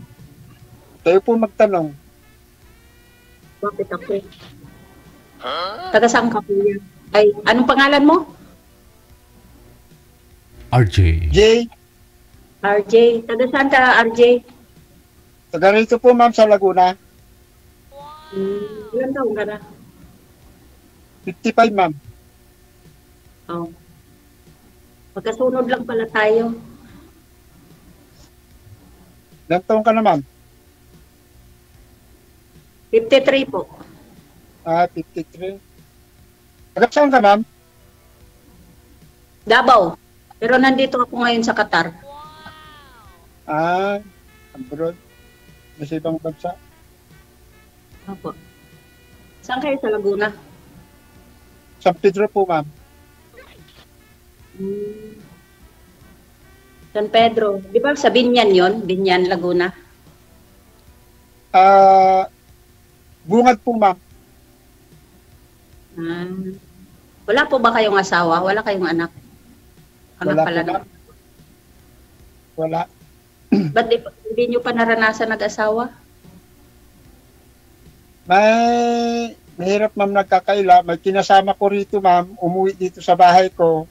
Kayo po magtanong. Bakit ako? Taga saan ka, kuya? Ay, anong pangalan mo? RJ. RJ. Taga saan ka, RJ? Taga rito po, ma'am, sa Laguna. Ilan taon ka na? 55, ma'am. Oh. Magkasunod lang pala tayo. Ilang taon ka na, ma'am? 53 po. 53. Taga saan ka, ma'am? Davao. Pero nandito ako ngayon sa Qatar. Abroad. Nasa ibang bansa. Opo. Saan kayo sa Laguna? San Pedro po, ma'am. San Pedro. Di ba sa Binyan yon? Binyan, Laguna? Bungad po, ma'am. Wala po ba kayong asawa? Wala kayong anak? Anak Wala pala po, ma'am. Wala. Ba't hindi nyo pa naranasan nag-asawa? Mahirap, ma'am, nagkakaila. May kinasama ko rito, ma'am. Umuwi dito sa bahay ko.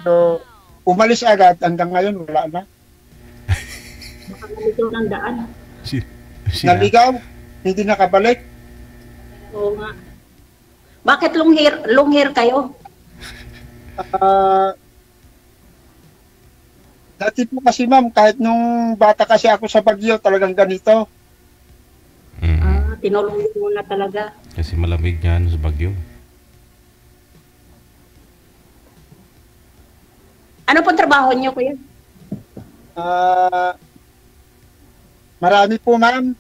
Pero umalis agad. Hanggang ngayon, wala na. Baka nalito ng daan. Naligaw. Hindi nakabalik. Oo nga. Bakit long hair kayo? Dati po kasi, ma'am, kahit nung bata kasi ako sa Baguio, talagang ganito. Tinulong mo na talaga. Kasi malamig nga sa Baguio. Ano pong trabaho niyo, kuya? Marami po, ma'am.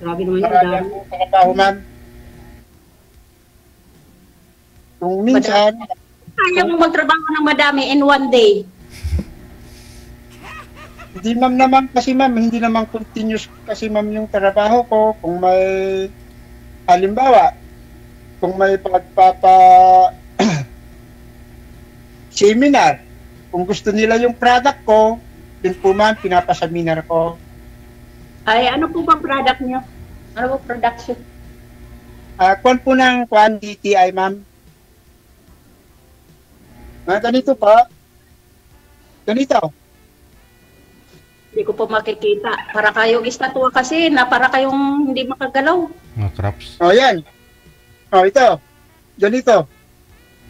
Grabe naman Marami yun. po trabaho, ma'am. Kung minsan, Kaya mo magtrabaho ng madami in one day. hindi ma'am naman kasi ma'am, hindi naman continuous kasi ma'am yung trabaho ko. Kung may, halimbawa, kung may seminar, kung gusto nila yung product ko, yun po ma'am, pinapaseminar ko. Ay, ano po bang product niyo? Ano po production? Kwan po ng kwan DTI ma'am. Ganito po. Ganito. Hindi ko po makikita. Para kayong estatwa kasi na para kayong hindi makagalaw. Mga crops. Yan. Ito. Ganito.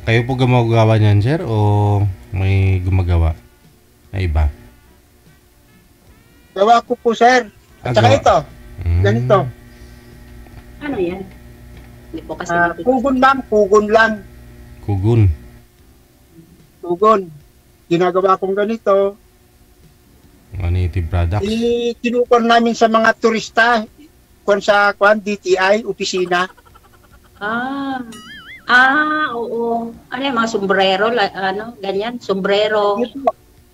Kayo po gumagawa niyan, sir? O may gumagawa na iba? Gawa ko po, sir. At saka ito. Ganito. Ano yan? Hindi po kasi Kugon ma'am. Kugon lang. Kugon. Kugon. Ginagawa kong ganito. Mga native products. Tinukon namin sa mga turista. Sa DTI, opisina. Oo. Ano yung mga sombrero? Ano? Ganyan? Sombrero.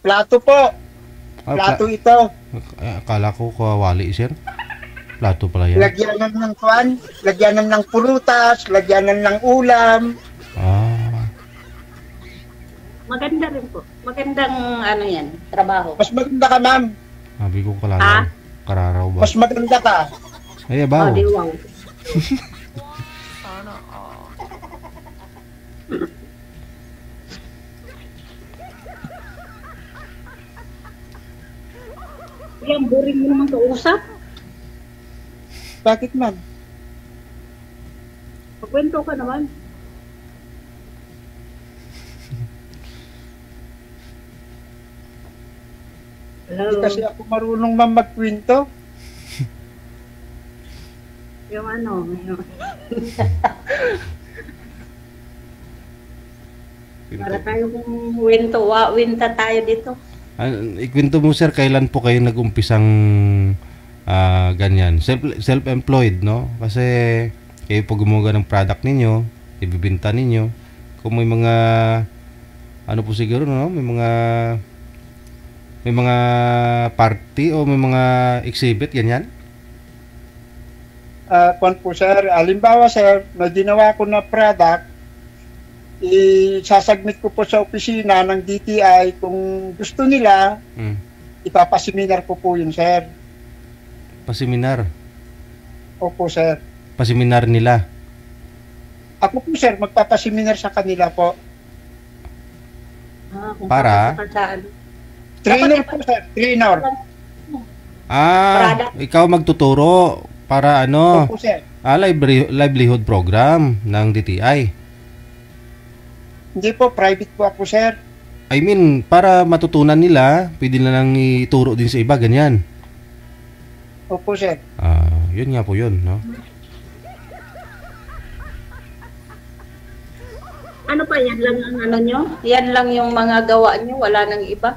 Plato po. Plato ito. Akala ko kawali, sir. Plato pala yan. Lagyanan ng kwan. Lagyanan ng prutas. Lagyanan ng ulam. Maganda rin po. Magandang ano yan, trabaho. Mas maganda ka, ma'am. Sabi ko kalaraw. Kararaw ba? Mas maganda ka. Ay, abaw. Di wow. Yan, boring mo naman kausap. Bakit, ma'am? Magkwento ka naman. Hindi kasi ako marunong ma'am magkwento. Yung ano, para tayo kung winta tayo dito. Ikwento mo, sir, kailan po kayo nag-umpisang ganyan? Self-employed, no? Kasi kayo po gumawa ng product ninyo, ibibinta ninyo. Kung may mga ano po siguro, no? May mga party o may mga exhibit, ganyan? Kwan po, sir. Halimbawa, sir, na ginawa ko na product, isasubmit ko po sa opisina ng DTI. Kung gusto nila, ipapaseminar ko po yun, sir. Paseminar? Opo, sir. Paseminar nila? Ako po, sir, magpapaseminar sa kanila po. Para? Trainer po, sir. Trainer. Ikaw magtuturo para ano? Opo, sir. Livelihood program ng DTI. Hindi po, private po ako, sir. I mean, para matutunan nila, pwede na lang ituro din sa iba, ganyan. Opo, sir. Yun nga po yun, no? Ano pa, yan lang ang ano nyo? Yan lang yung mga gawa nyo, wala nang iba?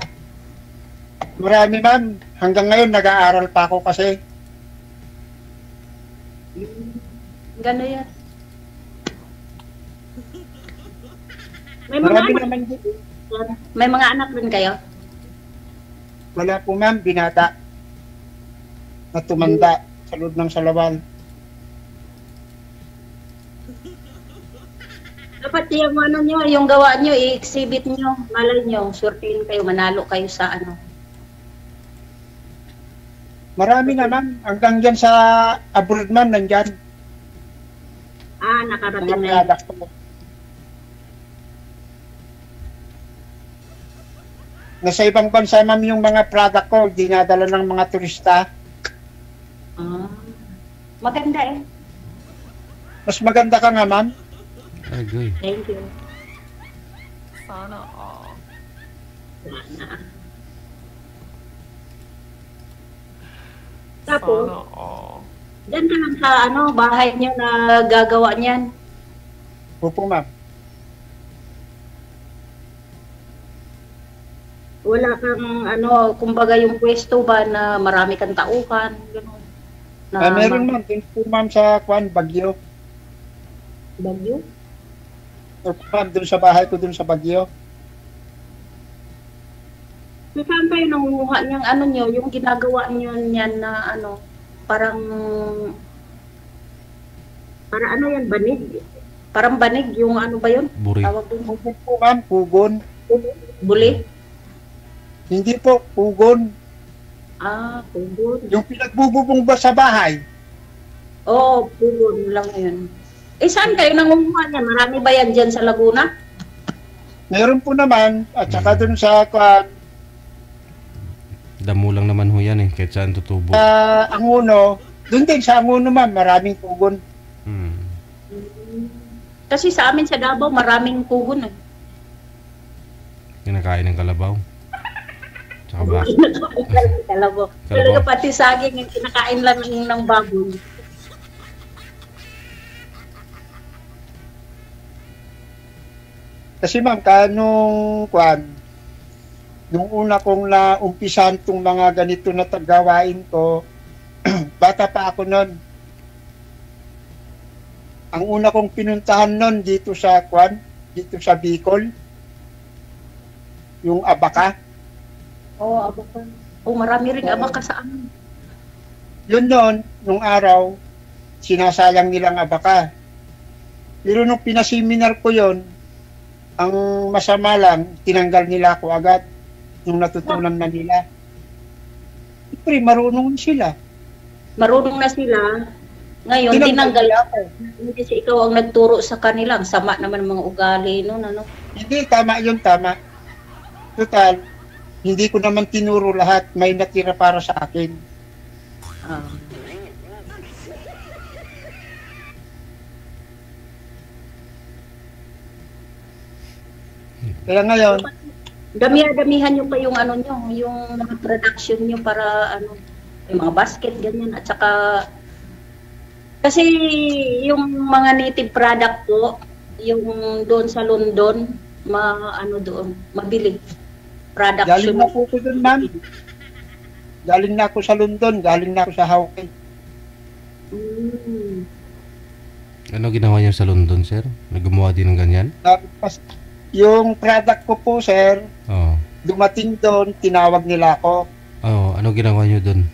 Marami, ma'am. Hanggang ngayon, nag-aaral pa ako kasi. Gano'n yan. May mga anak rin kayo? Wala po, ma'am. Binata. Na tumanda sa loob ng Salawal. Dapat yung ano nyo, yung gawa nyo, i-exhibit nyo. Malay nyo, surtiin kayo, manalo kayo sa ano. Marami na, ma'am. Hanggang dyan sa abroad, ma'am, nandyan. Nakarating na yun. Nasa ibang bansa, ma'am, yung mga product ko, dinadala ng mga turista. Maganda eh. Mas maganda ka nga, ma'am. Agoy. Thank you. Sana all. Tapos, dyan ka lang sa ano, bahay nyo na gagawa niyan. Opo, ma'am. Wala kang ano, kumbaga yung pwesto ba na marami kang tauhan, gano'n. Meron ma'am, din po ma'am sa Bagyo. Bagyo? O ma'am, dun sa bahay ko dun sa Bagyo. So, saan kayo nangunguha niyang ano niyo, yung ginagawa niyo niyan na ano, parang ano yan, banig? Parang banig, yung ano ba yun? Buri. Tawag doon. Pugon po ma'am, pugon. Buli? Hindi po, pugon. Ah, pugon. Yung pinagbububong ba sa bahay? Oo, pugon lang yun. Eh, saan kayo nangunguha niyan? Marami ba yan dyan sa Laguna? Meron po naman, at saka dun sa Damo lang naman ho yan eh, kahit saan tutubo. Anguno, dun din sa Anguno ma'am, maraming pugon. Kasi sa amin sa Davao, maraming pugon eh. Kinakain ng kalabaw. Tsaka ba? Kalabaw. Talaga pati saging yung kinakain lang ng baboy. Kasi ma'am, nung una kong naumpisan tong mga ganito na gawain ko, bata pa ako nun. Ang una kong pinuntahan nun dito sa Bicol, yung Abaka. Oo, Abaka. Oo, marami rin Abaka sa amin. Yun noon, nung araw, sinasayang nilang Abaka. Pero nung pinaseminar ko yon, ang masama lang, tinanggal nila ako agad nung natutunan na nila. Siyempre, marunong sila. Marunong na sila. Ngayon, tinanggal ako. Hindi kasi ikaw ang nagturo sa kanila. Ang sama naman mga ugali nun, ano? Hindi, tama yun, tama. Total, hindi ko naman tinuro lahat. May natira para sa akin. Kaya ngayon, damihan nyo pa yung ano nyo, yung mga production nyo para ano, yung mga basket, ganyan. At saka, kasi yung mga native product po, yung doon sa London, doon, mabili. Production. Galing na po ko doon, ma'am. Galing na ako sa London, galing na ako sa Hawaii. Ano ginawa niyo sa London, sir? Naggumawa din ng ganyan? Yung product ko po, sir, dumating doon, tinawag nila ako. Ano ginawa niyo doon?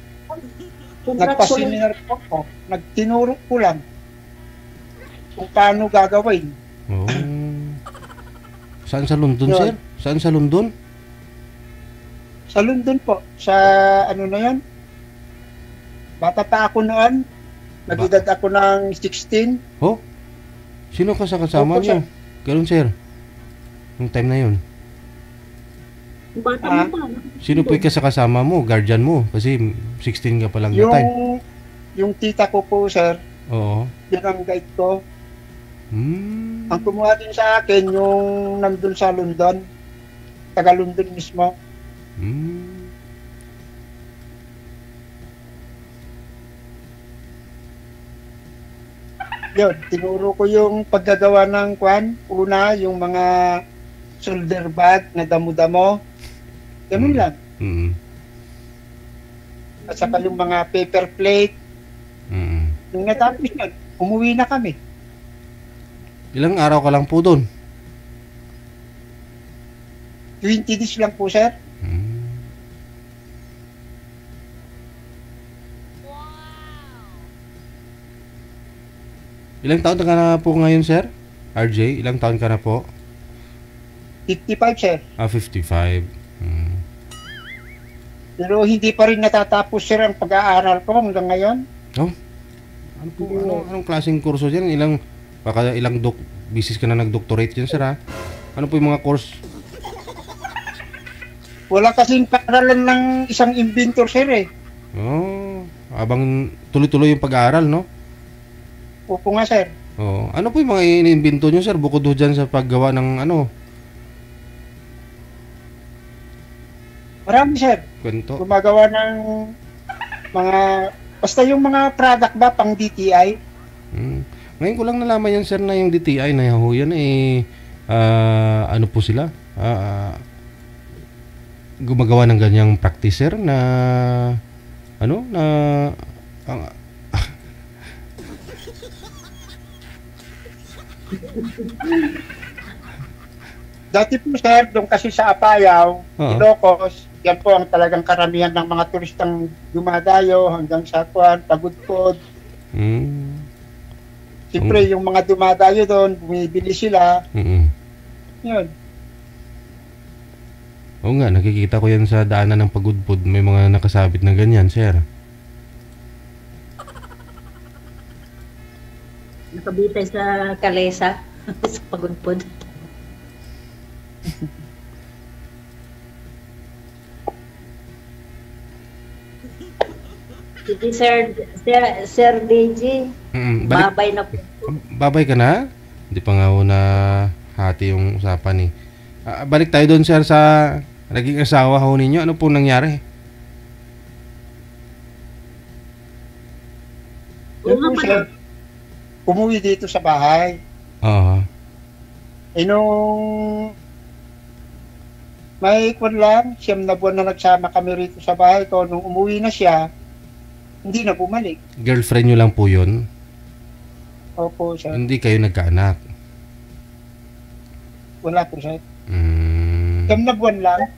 Nagpa-seminar po ako. Nagtinuro ko lang kung paano gagawin. Saan sa London, sir? Saan sa London? Sa London po. Sa ano na yan? Bata pa ako noon. Nag-edad ako ng 16. Oh? Sino ka sa kasama niyo? Ganun, sir? Yung time na yun. Bata mo pa. Sino po ka sa kasama mo? Guardian mo? Kasi 16 ka pa lang na time. Yung tita ko po, sir. Oo. Yun ang guide ko. Ang kumuha din sa akin yung nandun sa London. Taga London mismo. Yun, tinuro ko yung paggagawa ng una, yung mga shoulder bag na damo-damo. Ganun lang. At saka yung mga paper plate. Nung natapos yun, umuwi na kami. Ilang araw ka lang po doon? 20 days lang po, sir. Ilang taon ka na po ngayon, sir? RJ, ilang taon ka na po? 55, sir. 55. Pero hindi pa rin natatapos, sir, ang pag-aaral ko hanggang ngayon. Anong klaseng kurso dyan? Ilang bisis ka na nag-doctorate dyan, sir, ha? Ano po yung mga course? Wala kasing paaralan ng isang inventor, sir, eh. Habang tuloy-tuloy yung pag-aaral, no? Opo nga, sir. Ano po yung mga inimbento nyo, sir? Bukod doon dyan sa paggawa ng ano? Marami, sir. Kwento? Gumagawa ng mga, basta yung mga product ba pang DTI. Ngayon ko lang nalaman yan, sir, na yung DTI na yan ano po sila? gumagawa ng ganyang practicer na ano na Dati po sir, doon kasi sa Apayao, Ilocos, yan po ang talagang karamihan ng mga turistang dumadayo hanggang sa Kuan, Pagudpod. Siyempre, yung mga dumadayo doon, bumibili sila. Yun. Oo nga, nakikita ko yan sa daanan ng Pagudpod. May mga nakasabit na ganyan, sir. Nakabitay sa kalesa, sa Pagudpod. Sige, Sir DJ. Babay na po. Babay ka na? Hindi pa nga na hati yung usapan eh. Balik tayo doon, sir, sa naging asawa ho ninyo. Ano pong nangyari? Sir, umuwi dito sa bahay. Oo. Nung may kwan lang, 9 na buwan na nagsama kami rito sa bahay ko. Nung umuwi na siya, hindi na bumalik. Girlfriend nyo lang po yun? Opo, sir. Hindi kayo nagkaanak? Wala po, sir. 9 na buwan lang.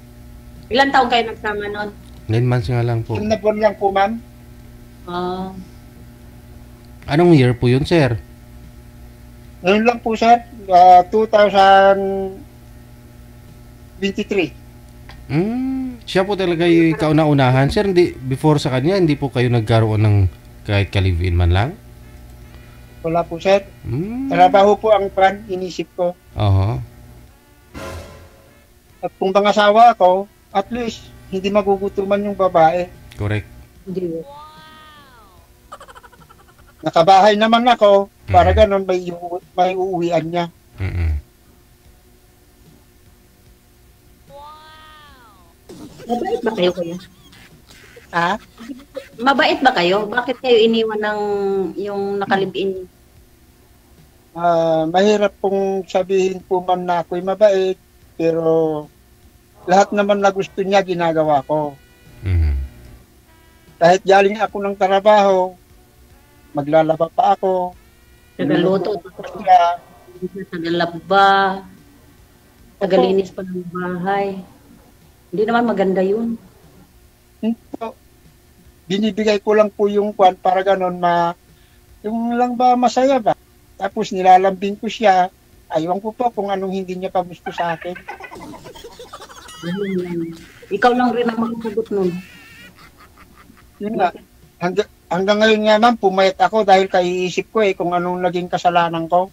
Ilan taong kayo nagsama nun? 9 months nga lang po. 9 na buwan lang po, ma'am. Anong year po yun, sir? Ngayon lang po, sir. 2023. Siya po talaga yung kauna-unahan. Sir, hindi, before sa kanya, hindi po kayo nagkaroon ng kahit ka-live-in man lang? Wala po, sir. Trabaho po ang plan, inisip ko. At kung pangasawa ako, at least, hindi magugutuman yung babae. Correct. Hindi. Nakabahay naman ako, para ganun may uuwian niya. Mabait ba kayo kuya? Ha? Mabait ba kayo? Bakit kayo iniwan ng yung nakalibin? Mahirap pong sabihin po, ma'am, na ako'y mabait, pero lahat naman na gusto niya ginagawa ko. Kahit galing ako ng trabaho, maglalaba pa ako. Tagaluto, tagalaba, tagalinis pa ng bahay. Hindi naman maganda yun. Binibigay ko lang po yung kwan para ganun yung lang ba masaya ba? Tapos nilalambing ko siya. Aywan ko po kung anong hindi niya pa gusto sa akin. Ikaw lang rin ang makasagot nun. Yun nga. Hanggang ngayon nga, ma'am, pumayat ako dahil kaiisip ko kung anong naging kasalanan ko.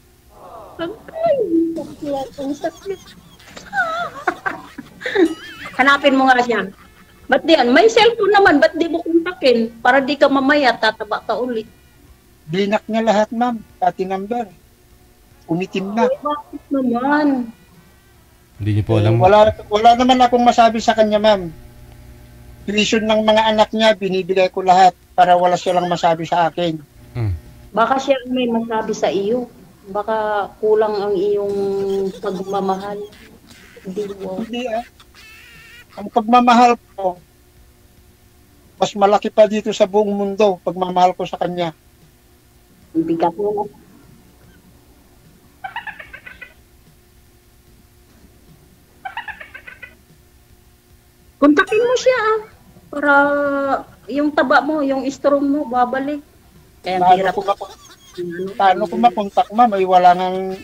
Hanapin mo nga siya. Ba't di yan? May cellphone naman, ba't di mo kontakin? Para di ka mamaya, tataba ka ulit. Blinak niya lahat, ma'am. Pati number. Umitim na. Bakit naman? Hindi niyo po alam. Wala naman akong masabi sa kanya, ma'am. Tuition ng mga anak niya, binibigay ko lahat para wala siya lang masabi sa akin. Baka siya may masabi sa iyo. Baka kulang ang iyong pagmamahal. Hindi Ang pagmamahal ko, mas malaki pa dito sa buong mundo, pagmamahal ko sa kanya. Bigat mo. Kontakin mo siya para yung taba mo, yung strong mo, babalik. Kaya hirap. Paano ko makontak, ma'am? Ay wala nang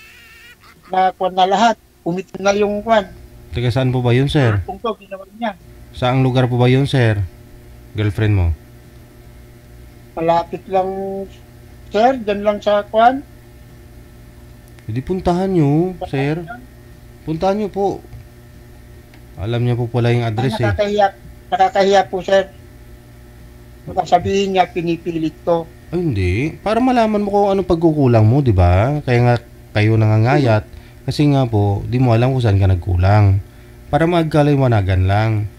nakuha na lahat. Umitin na yung kwan. Taga saan po ba yun, sir? Kung to, ginawa niya. Saang lugar po ba yun, sir? Girlfriend mo? Malapit lang, sir. Diyan lang sa kwan. Hindi puntahan nyo, sir. Puntahan nyo po. Alam niya po pala yung address Nakakahiya po, sir. Sabihin niya, pinipilit ko. Ay, hindi. Para malaman mo kung anong pagkukulang mo, di ba? Kaya nga kayo nangangayat. Kasi nga po, di mo alam kung saan ka nagkulang. Para magkaliwanagan lang.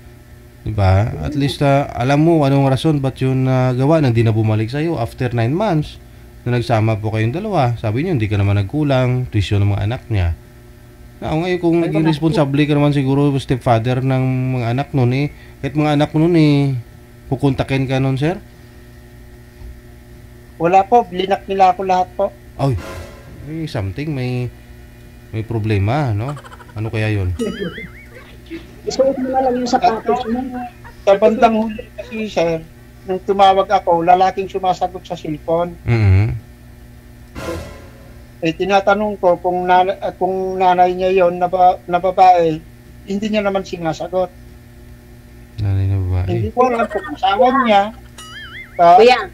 Diba? At least alam mo anong rason ba't yun gawa nang di na bumalik sa'yo after 9 months na nagsama po kayong dalawa. Sabi niyo, hindi ka naman nagkulang. Tuition ng mga anak niya. Ngayon kung naging responsable ka naman siguro stepfather ng mga anak nun eh. Kahit mga anak mo nun eh, kukontakin ka nun, sir? Wala po, blinak nila ako lahat po. Ay, something, may problema, no? Ano kaya yun? Isuot mo na lang yung sapatos mo. Sa bandang huli kasi, sir, nung tumawag ako, lalaking sumasagot sa cellphone. Eh, tinatanong ko kung nanay niya yon na babae, hindi niya naman sinasagot. Nanay na babae? Hindi ko alam kung asawa niya. Kuya,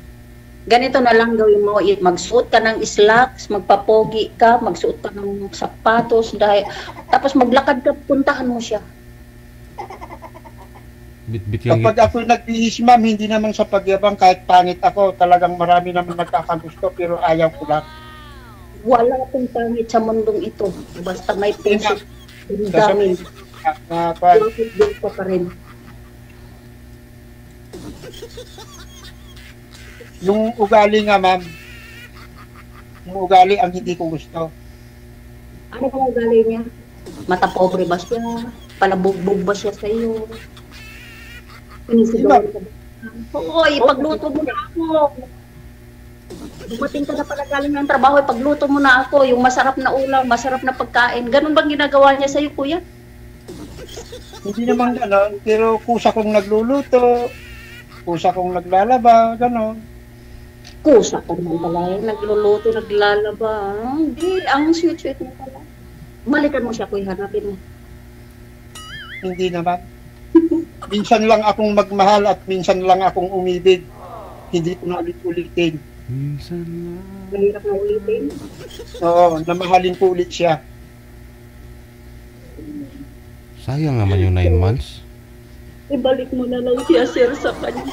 ganito na lang gawin mo. Magsuot ka ng slacks, magpapogi ka, magsuot ka ng sapatos, tapos maglakad ka, puntahan mo siya. Kapag ako nagbihis, ma'am, hindi naman sa pagyabang, kahit pangit ako, talagang marami naman nagkakagusto, pero ayaw ko lang. Wala akong pangit sa mundong ito. Basta may puso. Ang dami. Wala pa rin. Yung ugali nga, ma'am, yung ugali ang hindi ko gusto. Ano bang ugali niya? Mata pobre ba siya? Palabugbog ba siya sa iyo? Pinisigaw ka ba? Hoy, pagluto mo na ako. Dumating ka na pala galing ng trabaho, pagluto mo na ako. Yung masarap na ulam, masarap na pagkain. Ganun bang ginagawa niya sa iyo, kuya? Hindi naman gano'n, pero kusa kong nagluluto, kusa kong naglalaba, gano'n. Kusa ka naman pala, nagluluto, naglalaba. Hindi, ang sweet-sweet mo pala. Balikan mo siya, kuya, hanapin mo. Hindi naman. Minsan lang akong magmahal at minsan lang akong umibig. Hindi ko na ulit-ulitin. Minsan lang. Mahirap na ulitin? Oo, namahalin ko ulit siya. Sayang naman yung 9 months. Ibalik mo na lang siya, sir, sa kanya.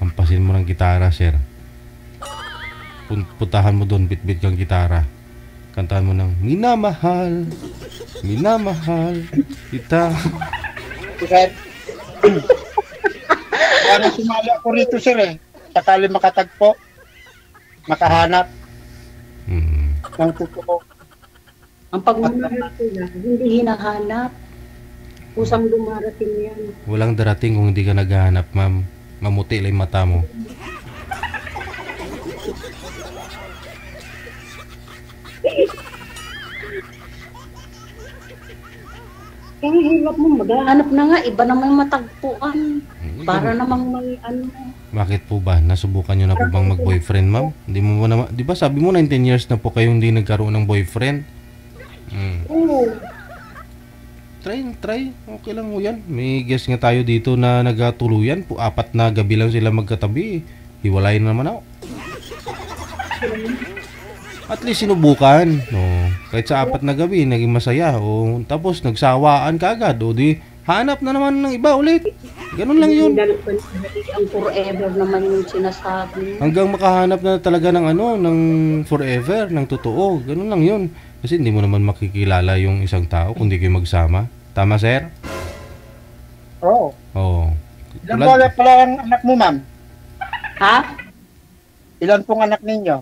Hampasin mo ng gitara, sir. Putahan mo doon, bit-bit kang gitara. Kantahan mo ng minamahal, minamahal kita. Sir, parang sumali ako rito, sir, eh. Sakali makatagpo, makahanap ng totoo. Ang pagmamahal ko na, hindi hinahanap. Kusang dumarating yan. Walang darating kung hindi ka naghahanap, ma'am. Mamuti lang yung mata mo. Kaya hirap mo, maghahanap na nga, iba naman matagpuan. Para namang may ano. Bakit po ba? Nasubukan nyo na po bang mag-boyfriend, ma'am? Hindi mo ba naman, di ba sabi mo 19 years na po kayong hindi nagkaroon ng boyfriend? Oo. Try. Okay lang mo yan. May guest nga tayo dito na nagtuluyan. 4 na gabi lang sila magkatabi. Hiwalay na naman ako. At least sinubukan. No? Kahit sa 4 na gabi, naging masaya. O, tapos nagsawaan ka agad. O di, hanap na naman ng iba ulit. Ganun lang yun. Ang forever naman yung sinasabi. Hanggang makahanap na talaga ng ano, ng forever, ng totoo. Ganun lang yun. Kasi hindi mo naman makikilala yung isang tao kung di kayo magsama. Tama, sir? Oo. Oo. Ilan po pala ang anak mo, ma'am? Ha? Ilan pong anak ninyo?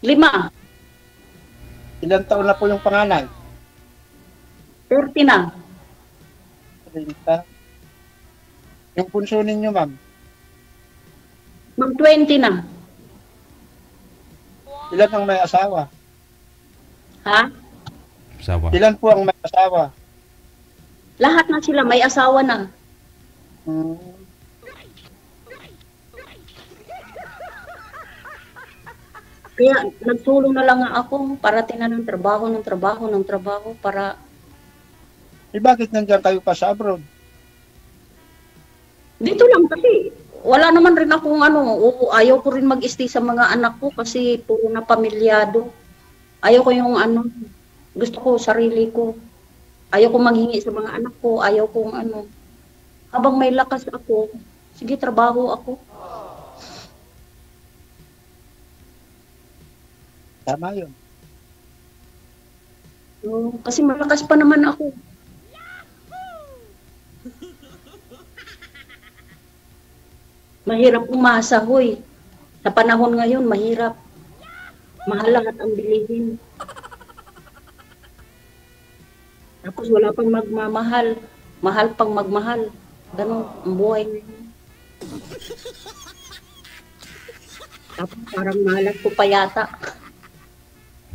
5. Ilan taon na po yung panganay? 30 na. 30. Yung punso ninyo, ma'am? Mag 20 na. Ilan ang may asawa? Ha? Asawa. Ilan po ang may asawa? Lahat na sila may asawa na. Kaya nagsulong na lang ako para tinan ng trabaho para... Bakit nandiyan kayo pa sa abroad? Dito lang kasi wala naman rin akong ayaw ko rin mag-stay sa mga anak ko kasi puro na pamilyado. Ayaw ko yung gusto ko sarili ko. Ayaw ko manghingi sa mga anak ko, ayaw kong habang may lakas ako, sige trabaho ako. Tama yun. Kasi malakas pa naman ako. Mahirap umasa, hoy. Sa panahon ngayon, mahirap. Mahal lahat ang bilihin. Tapos wala pang magmamahal. Mahal pang magmahal. Ganon ang buhay ngayon. Tapos parang malas ko pa yata.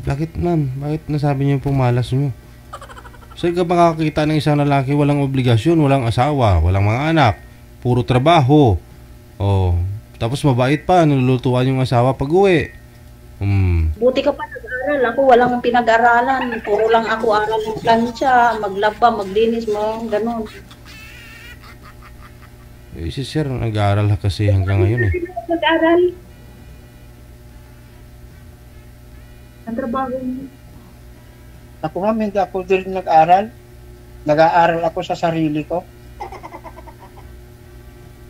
Bakit ma'am? Bakit nasabi niyo pong malas niyo? Saan ka makakakita ng isang lalaki walang obligasyon, walang asawa, walang mga anak, puro trabaho. Oh, tapos mabait pa, nilulutuan yung asawa pag uwi. Buti ka pa nag-aral. Ako walang pinag-aralan. Puro lang ako aral ng plancha, maglaba, maglinis mo, ganon. Eh, si sir, nag-aaral kasi hanggang ngayon eh. Nag-aral. Ang trabaho mo. Ako ma'am, hindi ako din nag-aral. Nag-aaral ako sa sarili ko.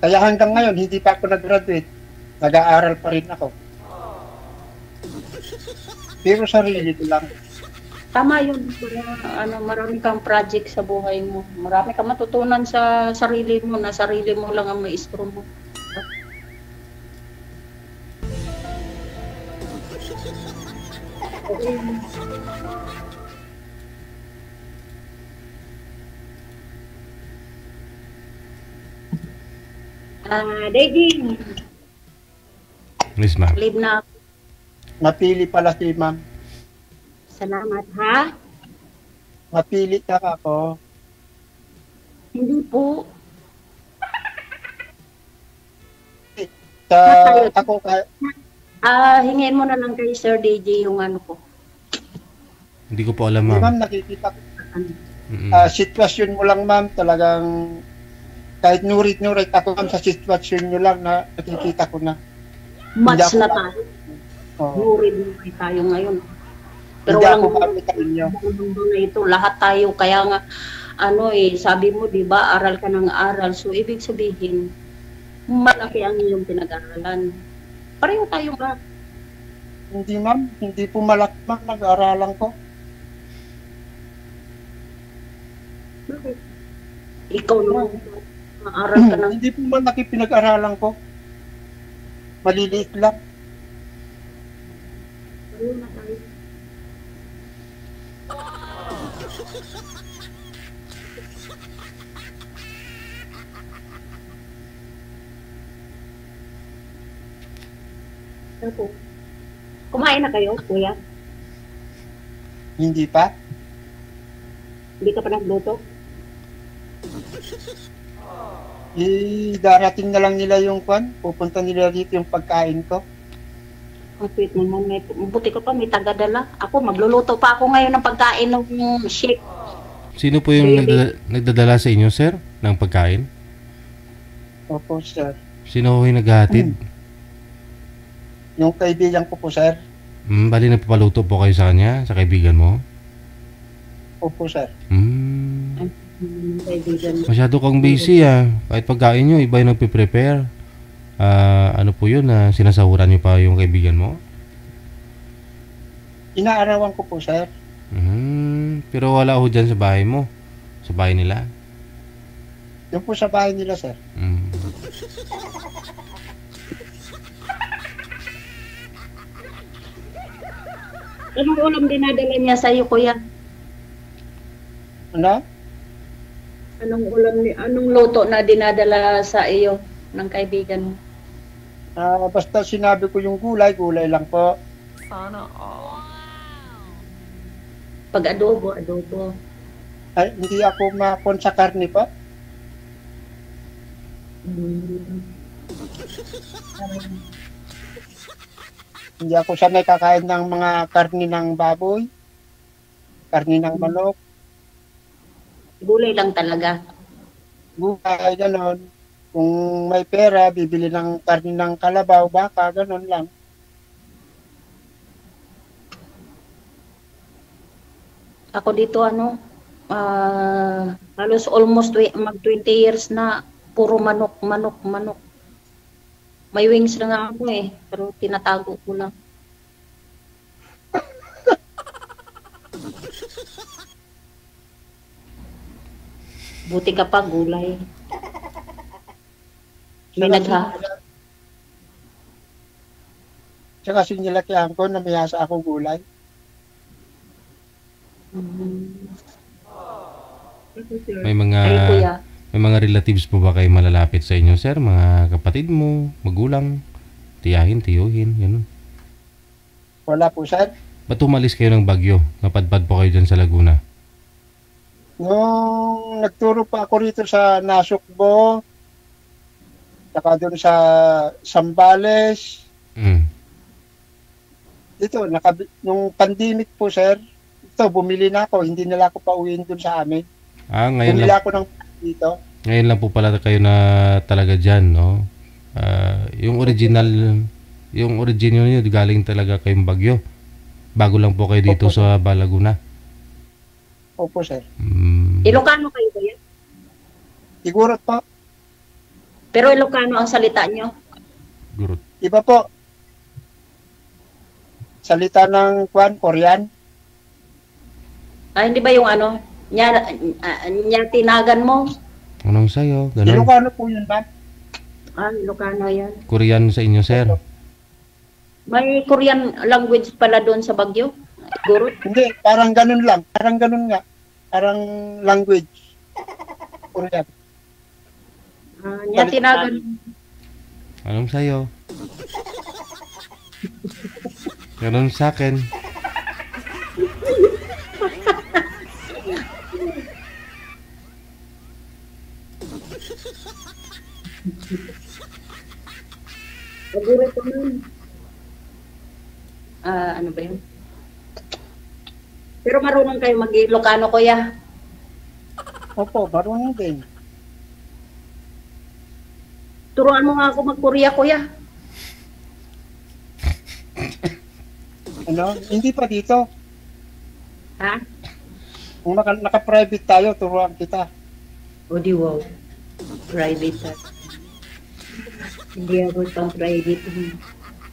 Kaya hanggang ngayon, hindi pa ako nag-graduate. Nag-aaral pa rin ako. Pero sarili ko lang. Tama yun. Marami kang project sa buhay mo. Marami kang matutunan sa sarili mo, na sarili mo lang ang maestro mo. Dating. Miss ma'am. Leave na ako. Mapili pala si ma'am. Salamat, ha? Mapili ka ako. Hindi po. Ako kaya. Hingin mo na lang kay Sir DJ yung ano ko. Hindi ko po alam ma'am. Ma'am, nakikita ko. Sitwasyon mo lang ma'am, talagang kahit nurit-nurit ako ma'am sa sitwasyon nyo lang na nakikita ko na. Match na tayo. Nurit-nurit tayo ngayon. Pero hindi walang na ito, lahat tayo, kaya nga, sabi mo, di ba, aral ka ng aral. So, ibig sabihin, malaki ang iyong pinag-aralan. Pareho tayo ba? Hindi ma'am, hindi po malaki ma'am, nag-aaralan ko. Bakit? Ikaw naman, maaral ka ng... Hindi po malaki pinag-aralan ko. Maliliit lang. Pareho na tayo. Kumain na kayo, kuya? Hindi pa. Hindi ka pa nagluto? Darating na lang nila yung kwan. Pupunta nila dito yung pagkain ko. Ang sweet naman. Buti ka pa, may tagadala. Ako, magluluto pa ako ngayon ng pagkain ng shake. Sino po yung nagdadala sa inyo, sir, ng pagkain? Opo, sir. Sino po yung naghahatid? Yung kaibigan ko po, sir. Bali nagpapaluto po kayo sa kanya, sa kaibigan mo? Opo, sir. Masyado kang busy Kahit pagkain nyo, iba yung nagpiprepare. Ano po yun, sinasahuran nyo pa yung kaibigan mo? Inaarawan ko po, sir. Pero wala ho dyan sa bahay mo? Sa bahay nila? Yung po sa bahay nila, sir. Anong ulam dinadala niya sa iyo, kuya? Ano? Anong luto na dinadala sa iyo ng kaibigan mo? Basta sinabi ko yung gulay lang po. Sana all. Pag adobo. Ay, hindi ako makon sa karne po. Hindi ako sanay kakain ng mga karne ng baboy, karne ng manok. Gulay lang talaga. Gulay, ganon. Kung may pera, bibili ng karne ng kalabaw, baka, ganon lang. Ako dito, halos almost mag 20 years na puro manok. May wings na nga ako pero tinatago ko lang. Buti ka pa, gulay. May Tsaka sinilakihan ko na may hasa akong gulay. May mga Ay, kuya. may mga relatives po ba kayo malalapit sa inyo, sir? Mga kapatid mo, magulang, tiyahin, tiyuhin, ganun. Wala po, sir. Ba't umalis kayo ng Bagyo? Napadpad po kayo dyan sa Laguna? Nung nagturo pa ako rito sa Nasukbo, saka doon sa Sambales, dito, nung pandemic po, sir, ito, bumili na ako, hindi nila ako pauwiin doon sa amin. Ngayon Bumili lang, ako ng dito. ngayon lang po pala kayo na talaga dyan, no? Yung original, yung origin nyo galing talaga kayong Bagyo. Bago lang po kayo dito Opo. sa Balaguna. Opo, sir. Ilocano kayo ba yan? Siguro po, Pero Ilocano ang salita nyo? Gurot. iba po. Salita ng Korean. Hindi ba yung ano? Nya tinagan mo? Anong sayo? Ganun. Ilocano po yun, ma'am. Ilocano yan. Korean sa inyo, sir. May Korean language pala doon sa Baguio? Gurot? Hindi, parang ganun lang. Parang ganun nga. Parang language. Korean. Nya tinagan. Anong sayo? Ganun sa akin. Gurot naman. Ano ba yun? Pero marunong kayo mag-Ilocano, kuya? Opo, marunong din. Turuan mo nga ako mag-Korea, kuya. Ano? Hindi pa dito. Ha? Kung naka-private tayo, turuan kita. O di wow. Private ha. Hindi ako pang private.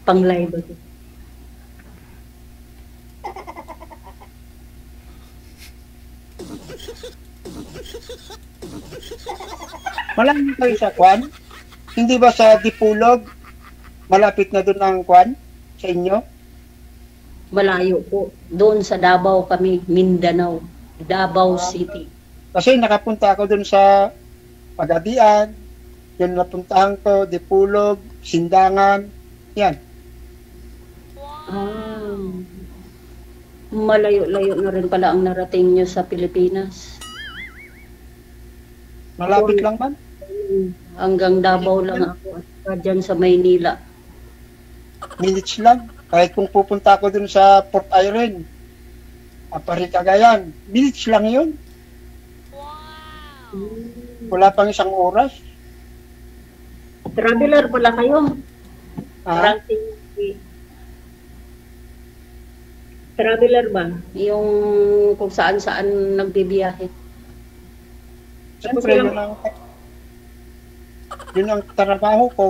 Pang live ako. Malayo kayo sa Kwan? Hindi ba sa Dipulog? Malapit na doon ang Kwan? Sa inyo? Malayo po. Doon sa Davao kami, Mindanao. Davao City. Kasi nakapunta ako doon sa Pagadian. Yun napuntahan ko, Dipulog, Sindangan. Yan. Malayo-layo na rin pala ang narating nyo sa Pilipinas. Malapit lang man. Hanggang Davao lang ako. At dyan sa Maynila. Minutes lang. Kahit kung pupunta ako dun sa Port Irene, Cagayan, minutes lang yun. Wala pang isang oras. Traveler pala kayo. Parang traveler ba? Yung kung saan-saan nagbibiyahe. Siyempre, yun ang trabaho ko.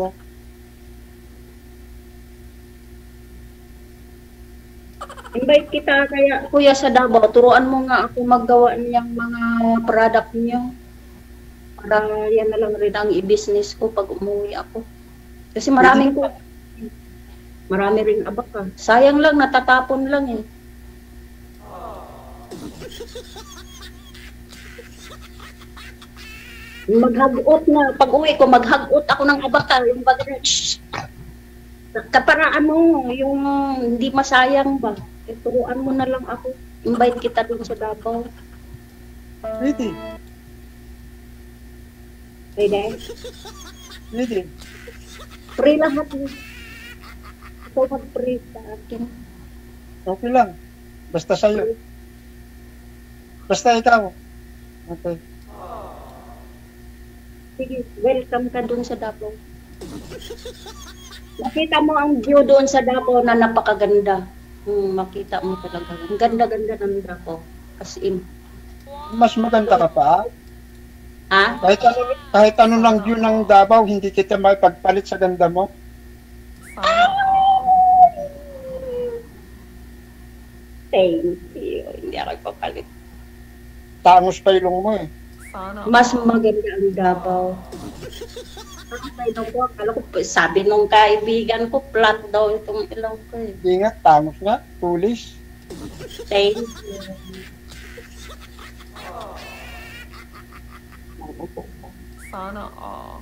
Invite kita kaya kuya sa Davao, turuan mo nga ako maggawa niyang mga product niyo. Para yan na lang rin ang i-business ko pag umuwi ako. Kasi marami rin abaka. Sayang lang, natatapon lang eh. Maghagot na, pag uwi ko, maghagot ako ng abaka, yung bagay, kaparaan mo, yung hindi masayang ba? Turuan mo na lang ako. Invite kita dun sa Davao. Pwede. Pwede? Pwede. Free lahat. Ikaw mag-free sa akin. Okay lang. Basta sa'yo. Basta ikaw. Okay. Sige, welcome ka dun sa Davao. Nakita mo ang view doon sa Davao na napakaganda. Makita mo talaga. Ang ganda-ganda ng Davao. As in. Mas maganda ka pa. Ha? Kahit ano lang view ng Davao, hindi kita may pagpalit sa ganda mo. Thank you. Hindi ako ipapalit. Tangos pa ilong mo eh. Mas maganda ang Davao. Sabi nung kaibigan ko, flat daw itong ilong ko eh. Ingat, tangos nga, foolish. Thank you. Sana all.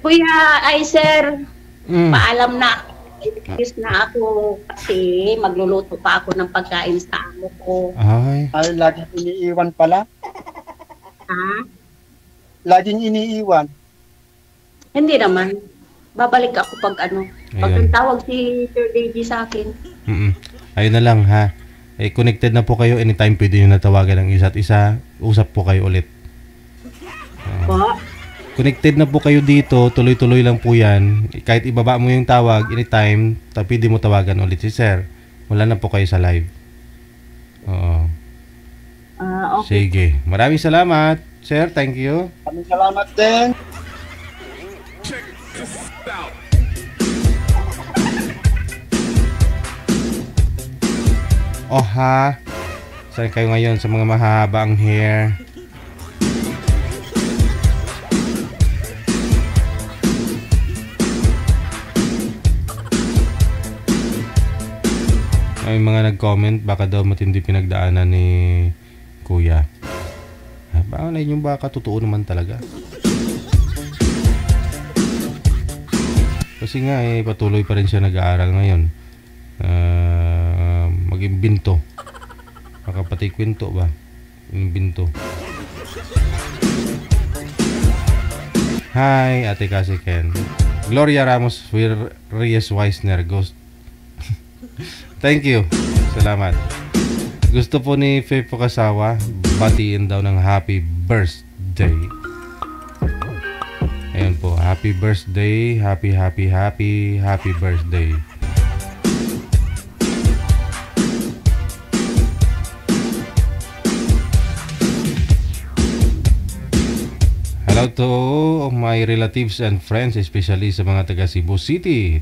Kuya Aiser, paalam na. Excuse na ako kasi magluluto pa ako ng pagkain sa amo ko. Ay, laging iniiwan pala. Ha? Laging iniiwan. Hindi naman. Babalik ako pag ano. Pag Ayun. tawag si Sir Deji sa akin. Ayun na lang ha. Connected na po kayo. Anytime pwede nyo natawagan ng isa't isa. Usap po kayo ulit. Connected na po kayo dito. Tuloy-tuloy lang po yan. Kahit ibaba mo yung tawag, anytime, pwede mo tawagan ulit si Sir. Wala na po kayo sa live. Oo. Okay. Sige. Maraming salamat. Sir, thank you. Maraming salamat din. Oh ha. Saan kayo ngayon sa mga mahaba ang hair? May mga nag-comment, baka daw matindi pinagdaanan ni Kuya. Baka na yung baka totoo naman talaga. Kasi nga patuloy pa rin siya nag-aaral ngayon. Maging binto. Baka pati kwento ba? Yung binto. Hi, Ate Kasi Ken. Gloria Ramos Reyes Weisner Ghost. Thank you. Salamat. Gusto po ni Fepo Kasawa, batiin daw ng happy birthday. Ayun po, happy birthday, happy birthday. Hello to my relatives and friends, especially sa mga taga Cebu City.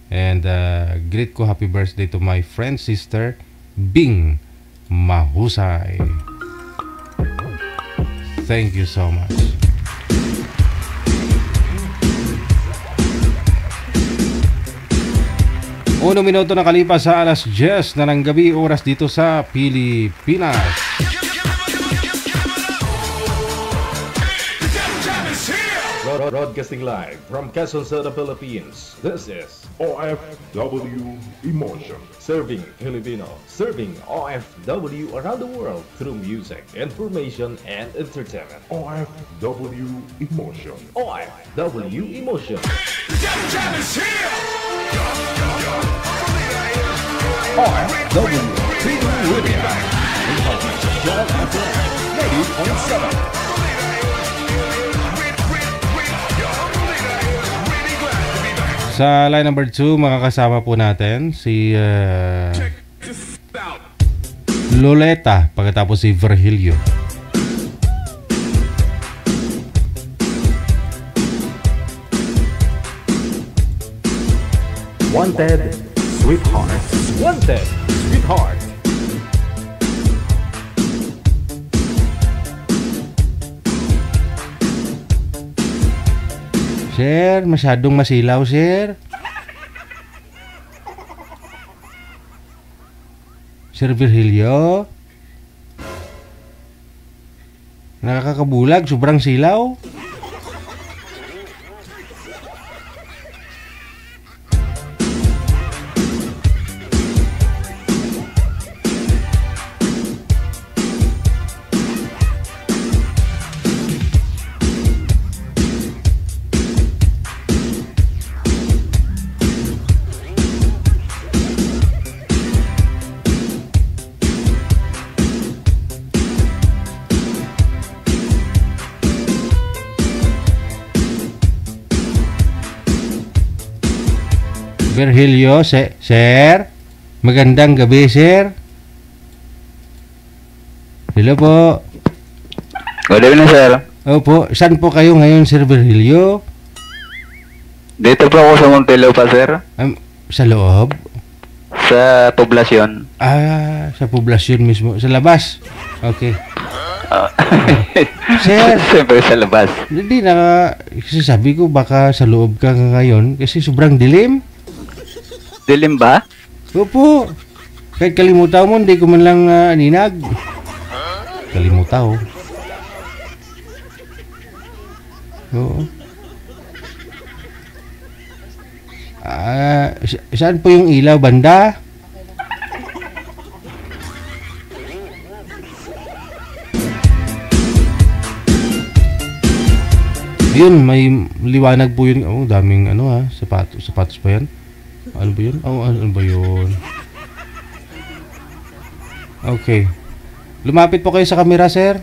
And greet ko happy birthday to my friend sister Bing Mahusay. Thank you so much. Unong minuto na kalipas sa alas 10 na ng gabi, oras dito sa Pilipinas. Broadcasting live from Quezon City, Philippines. This is OFW Emotion. Serving Filipino, serving OFW around the world through music, information, and entertainment. OFW Emotion. OFW Emotion. OFW TV Radio. 80.7. Sa line number 2, makakasama po natin si Loleta, pagkatapos si Virgilio. Wanted, Sweetheart. Wanted, Sweetheart. Sir, masyadong masilaw, sir. Sir Virgilio. Nakakabulag, sobrang silaw. Virgilio, sir. Magandang gabi, sir. Hello po. Good evening, sir. Opo, saan po kayo ngayon, Sir Virgilio? Dito po ako sa Muntinlupa, sir. Sa loob? Sa poblasyon. Sa poblasyon mismo. Sa labas. Okay. Sir. Siyempre sa labas. Hindi na, kasi sabi ko baka sa loob ka ngayon kasi sobrang dilim. Dilim ba? Opo. Kahit kalimutaw mo, hindi ko man lang ninag. Kalimutaw. Oo. Saan po yung ilaw, banda? Yun, may liwanag po yun. Oh, daming sapatos pa yan. Ano ba yun? Ano ba yun? Okay. Lumapit po kayo sa camera, sir.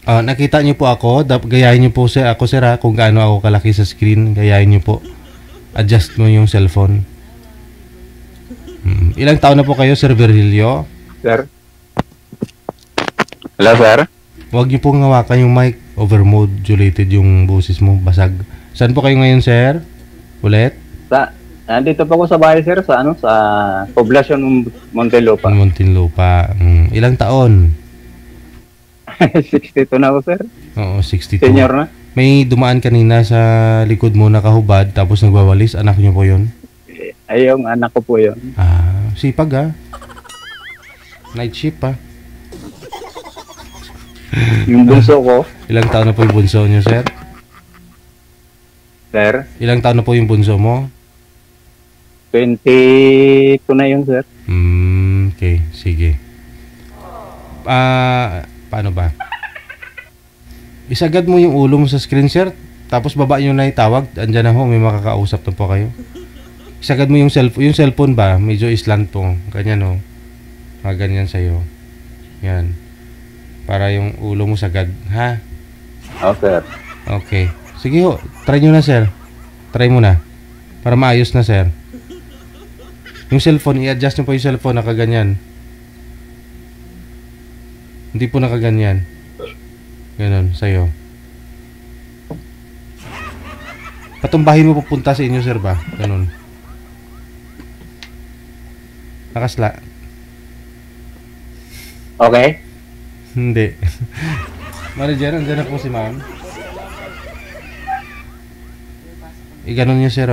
Nakita niyo po ako. Gayahin niyo po ako, sir, kung gaano ako kalaki sa screen. Gayahin niyo po. Adjust mo yung cellphone. Ilang taon na po kayo, Sir Virgilio? Sir? Hello, sir? Huwag niyo pong hawakan yung mic. Overmodulated yung boses mo. Basag. Saan po kayo ngayon, sir? Ulit? Nandito po ako sa bahay, sir. Sa poblasyon Muntinlupa. Muntinlupa. Ilang taon? 62 na ako, sir. Oo, 62. Senior na. May dumaan kanina sa likod mo nakahubad tapos nagwawalis. Anak niyo po yun? Ay, yung anak ko po yun. Sipag Night shift Yung bunso ko. Ilang taon na po yung bunso niyo, sir? Sir? Ilang taon na po yung bunso mo? 22 na yun, sir. Okay, sige. Paano ba? Isagad mo yung ulo mo sa screen, sir. Tapos baba nyo na itawag. Andyan na ho, may makakausap na po kayo. Isagad mo yung cellphone ba? Medyo islant po. Ganyan ho. Ganyan sa'yo. Yan. Para yung ulo mo sagad. Ha? Sir. Okay. Sige ho. Try nyo na, sir. Try mo na. Para maayos na, sir. Yung cellphone, i-adjust nyo po yung cellphone. Nakaganyan. Hindi po nakaganyan. Ganon, sa'yo. Patumbahin mo pupunta sa inyo, sir ba? Ganon. Nakasla. Okay. Hindi. Manager, andyan na po si ma'am. Ganon niyo, sir,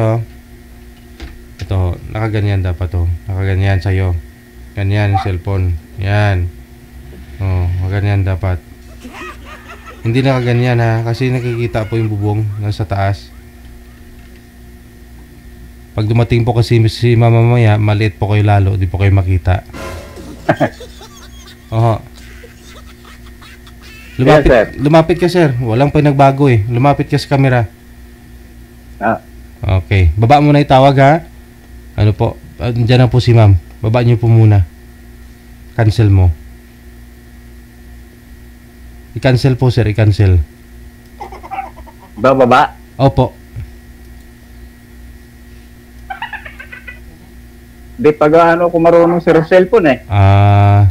Ito, nakaganyan dapat Nakaganyan sa'yo. Ganyan yung cellphone. Yan. Ganyan dapat. Hindi nakaganyan kasi nakikita po yung bubong nasa taas. Pag dumating po kasi si mama mamaya, maliit po kayo lalo, di po kayo makita. Lumapit ka, sir. Walang pinagbago Lumapit ka sa camera. Okay. Baba mo na itawag, ha? Ano po? Diyan na po si ma'am. Baba niyo po muna. Cancel mo. I-cancel po, sir. I-cancel. Baba? Opo. Di pag ko marunong sir cellphone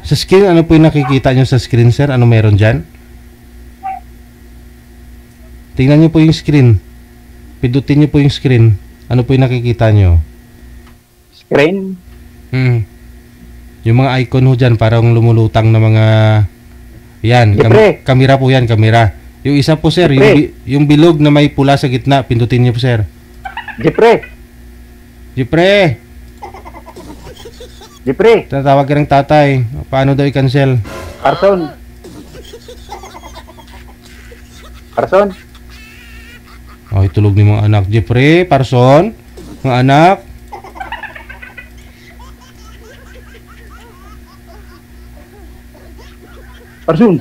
Sa screen, ano po yung nakikita nyo sa screen, sir? Ano meron dyan? Tingnan nyo po yung screen. Pindutin nyo po yung screen. Ano po yung nakikita nyo? Screen? Yung mga icon ho dyan, parang lumulutang na mga... Yan, kamera po yan, kamera. Yung isa po, sir, yung bilog na may pula sa gitna, pindutin nyo po, sir. Jepre! Tatawag ka ng tatay. Paano daw i-cancel? Carson? Itulog ni mga anak. Jeffrey, Parson, mga anak. Parson.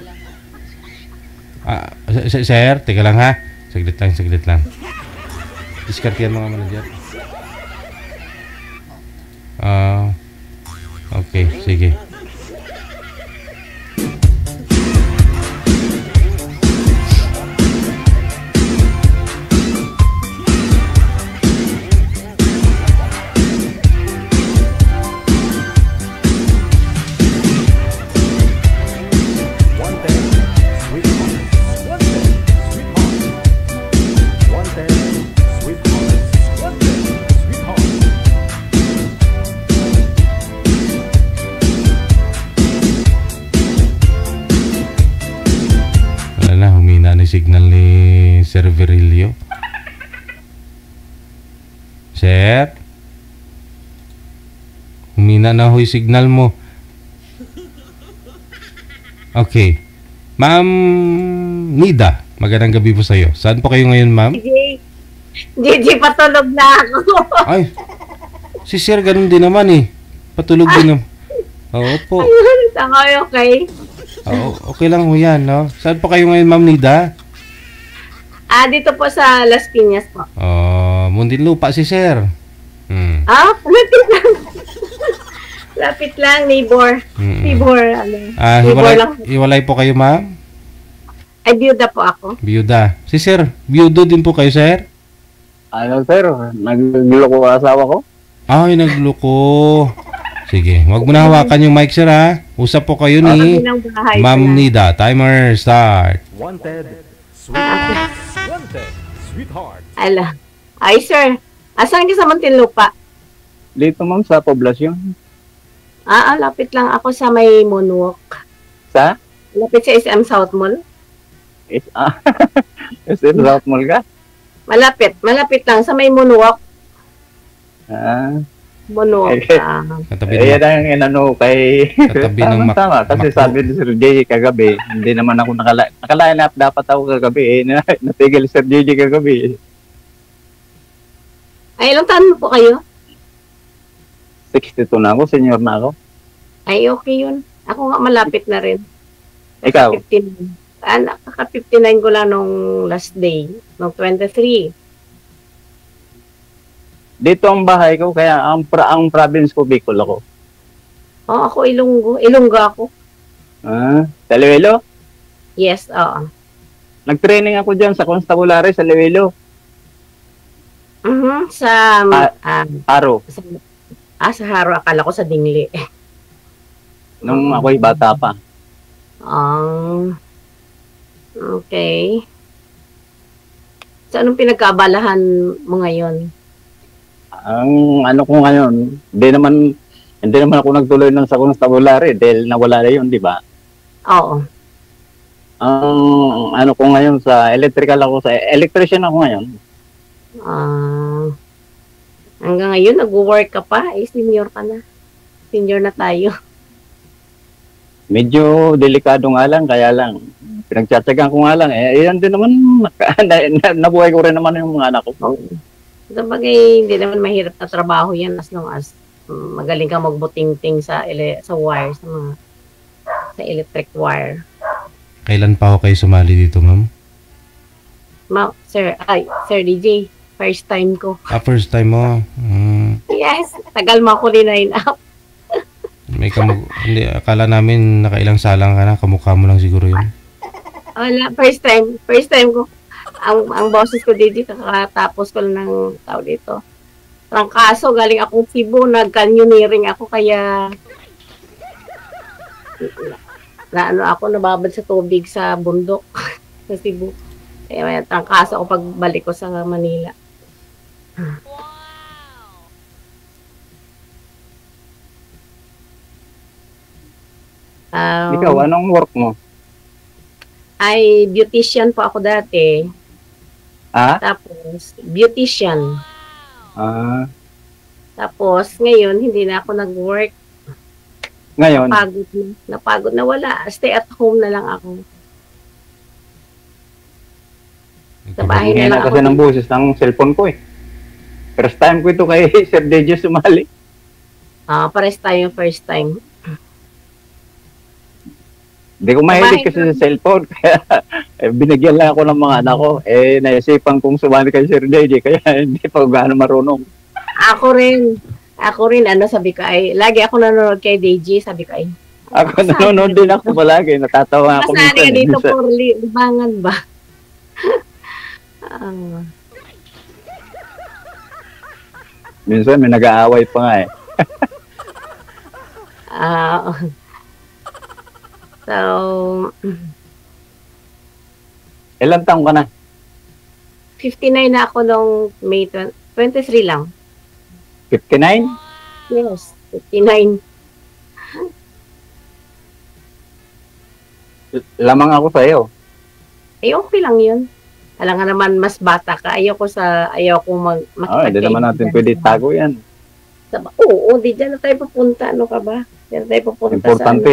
Sir, teka lang ha. Saglit lang. Discard yan mga manager. Okay, sige. Sir Virilio. Sir? Humina na ho yung signal mo. Okay. Ma'am Nida, magandang gabi po sa'yo. Saan po kayo ngayon, ma'am? Gigi, patulog na ako. Ay, si Sir ganun din naman eh. Patulog din naman. Oo po. Okay. Oo, okay lang ho yan, no? Saan po kayo ngayon, ma'am Nida? Dito po sa Las Piñas po. Muntinlupa si Sir. Lapit lang. Lapit lang, neighbor. Neighbor, neighbor lang. Hiwalay po kayo, ma'am? Ay, biyuda po ako. Biyuda. Si Sir, biyudo din po kayo, Sir? Ano, sir? Nagluloko asawa ko? Ay, nagloko. Sige, wag mo na hawakan yung mic, Sir, ha? Usap po kayo ni Ma'am Nida. Timer, start. Wanted, sweetheart. Wanted, sweetheart. Ala. Ay, sir. Asan ka sa Muntinlupa? Dito, ma'am, sa poblasyon. Lapit lang ako sa may Moonwalk. Sa? Lapit sa SM South Mall. SM South Mall ka? Malapit lang sa may Moonwalk. Moonwalk. Yan ang inano kay... Katabi ng tama. Kasi sabi ni Sir JJ kagabi, hindi naman ako nakaline up dapat ako kagabi. Natigil Sir JJ kagabi. Ay, ilang taon po kayo? 62 na ako, senior na ako. Ay, okay yun. Ako nga malapit na rin. Ikaw? Kaka-59 ko lang nung last day, nung 23. Dito ang bahay ko, kaya ang province ko, Bicol ako. Ako Ilonggo. Ilonggo ako. Sa Iloilo? Yes, oo. Nag-training ako dyan sa Constabulary sa Iloilo. Sa... Haro. Sa Haro. Akala ko sa Dingli. Nung ako'y bata pa. Okay. So, anong pinagkaabalahan mo ngayon? Ang ano ko ngayon, hindi naman ako nagtuloy ng sa Constabulary dahil nawala na yun, di ba? Oo. Ang ano ko ngayon sa electrician ako ngayon. Hanggang ngayon, nag-work ka pa. Senior ka na. Senior na tayo. Medyo delikado nga lang, kaya lang. Pinagtsatsagan ko nga lang. Yan din naman, nabuhay ko rin naman yung mga anak ko. Sabagay, hindi naman mahirap na trabaho yan as long as magaling ka magbuting-ting sa wire, sa electric wire. Kailan pa ako kayo sumali dito, ma'am? Sir DJ, first time ko. First time mo? Yes, tagal mo ako line up. Hindi, akala namin nakailang salang ka na, kamukha mo lang siguro yun. Wala, first time ko. Ang boses ko dito, kakatapos ko lang ng tao dito. Trangkaso, galing akong Cebu, nag-canyoneering ako, kaya nababad sa tubig sa bundok sa Cebu. Kaya may trangkaso ako pagbalik ko sa Manila. Ikaw, anong work mo? Ay, beautician po ako dati. Tapos, beautician. Tapos, ngayon, hindi na ako nag-work. Ngayon? Napagod na wala. Stay at home na lang ako. Sa bahay na lang ako. Kasi ng boses ng cellphone ko eh. First time ko ito kay Sir DJ sumali. Pares tayo first time. Hindi ko mahilig kasi sa cellphone. Kaya binigyan lang ako ng mga anak ko. Naisipan kong sumali kay Sir DJ. Kaya hindi pa gaano marunong. Ako rin, sabi ko ay, lagi ako nanonood kay DJ, sabi ko ay. Ako nanonood din ako palagi. Natatawa ako minsan. Masari dito po, libangan ba? Minsan may nag-aaway pa nga eh. So, ilang taong ka na? 59 na ako nung May 23 lang. 59? Yes, 59. Lamang ako sa'yo. Okay lang yun. Alam nga naman, mas bata ka. Ayaw ko Hindi naman natin pwede tago yan. Oo, di dyan na tayo pupunta. Ano ka ba? Dyan na tayo pupunta. Importante,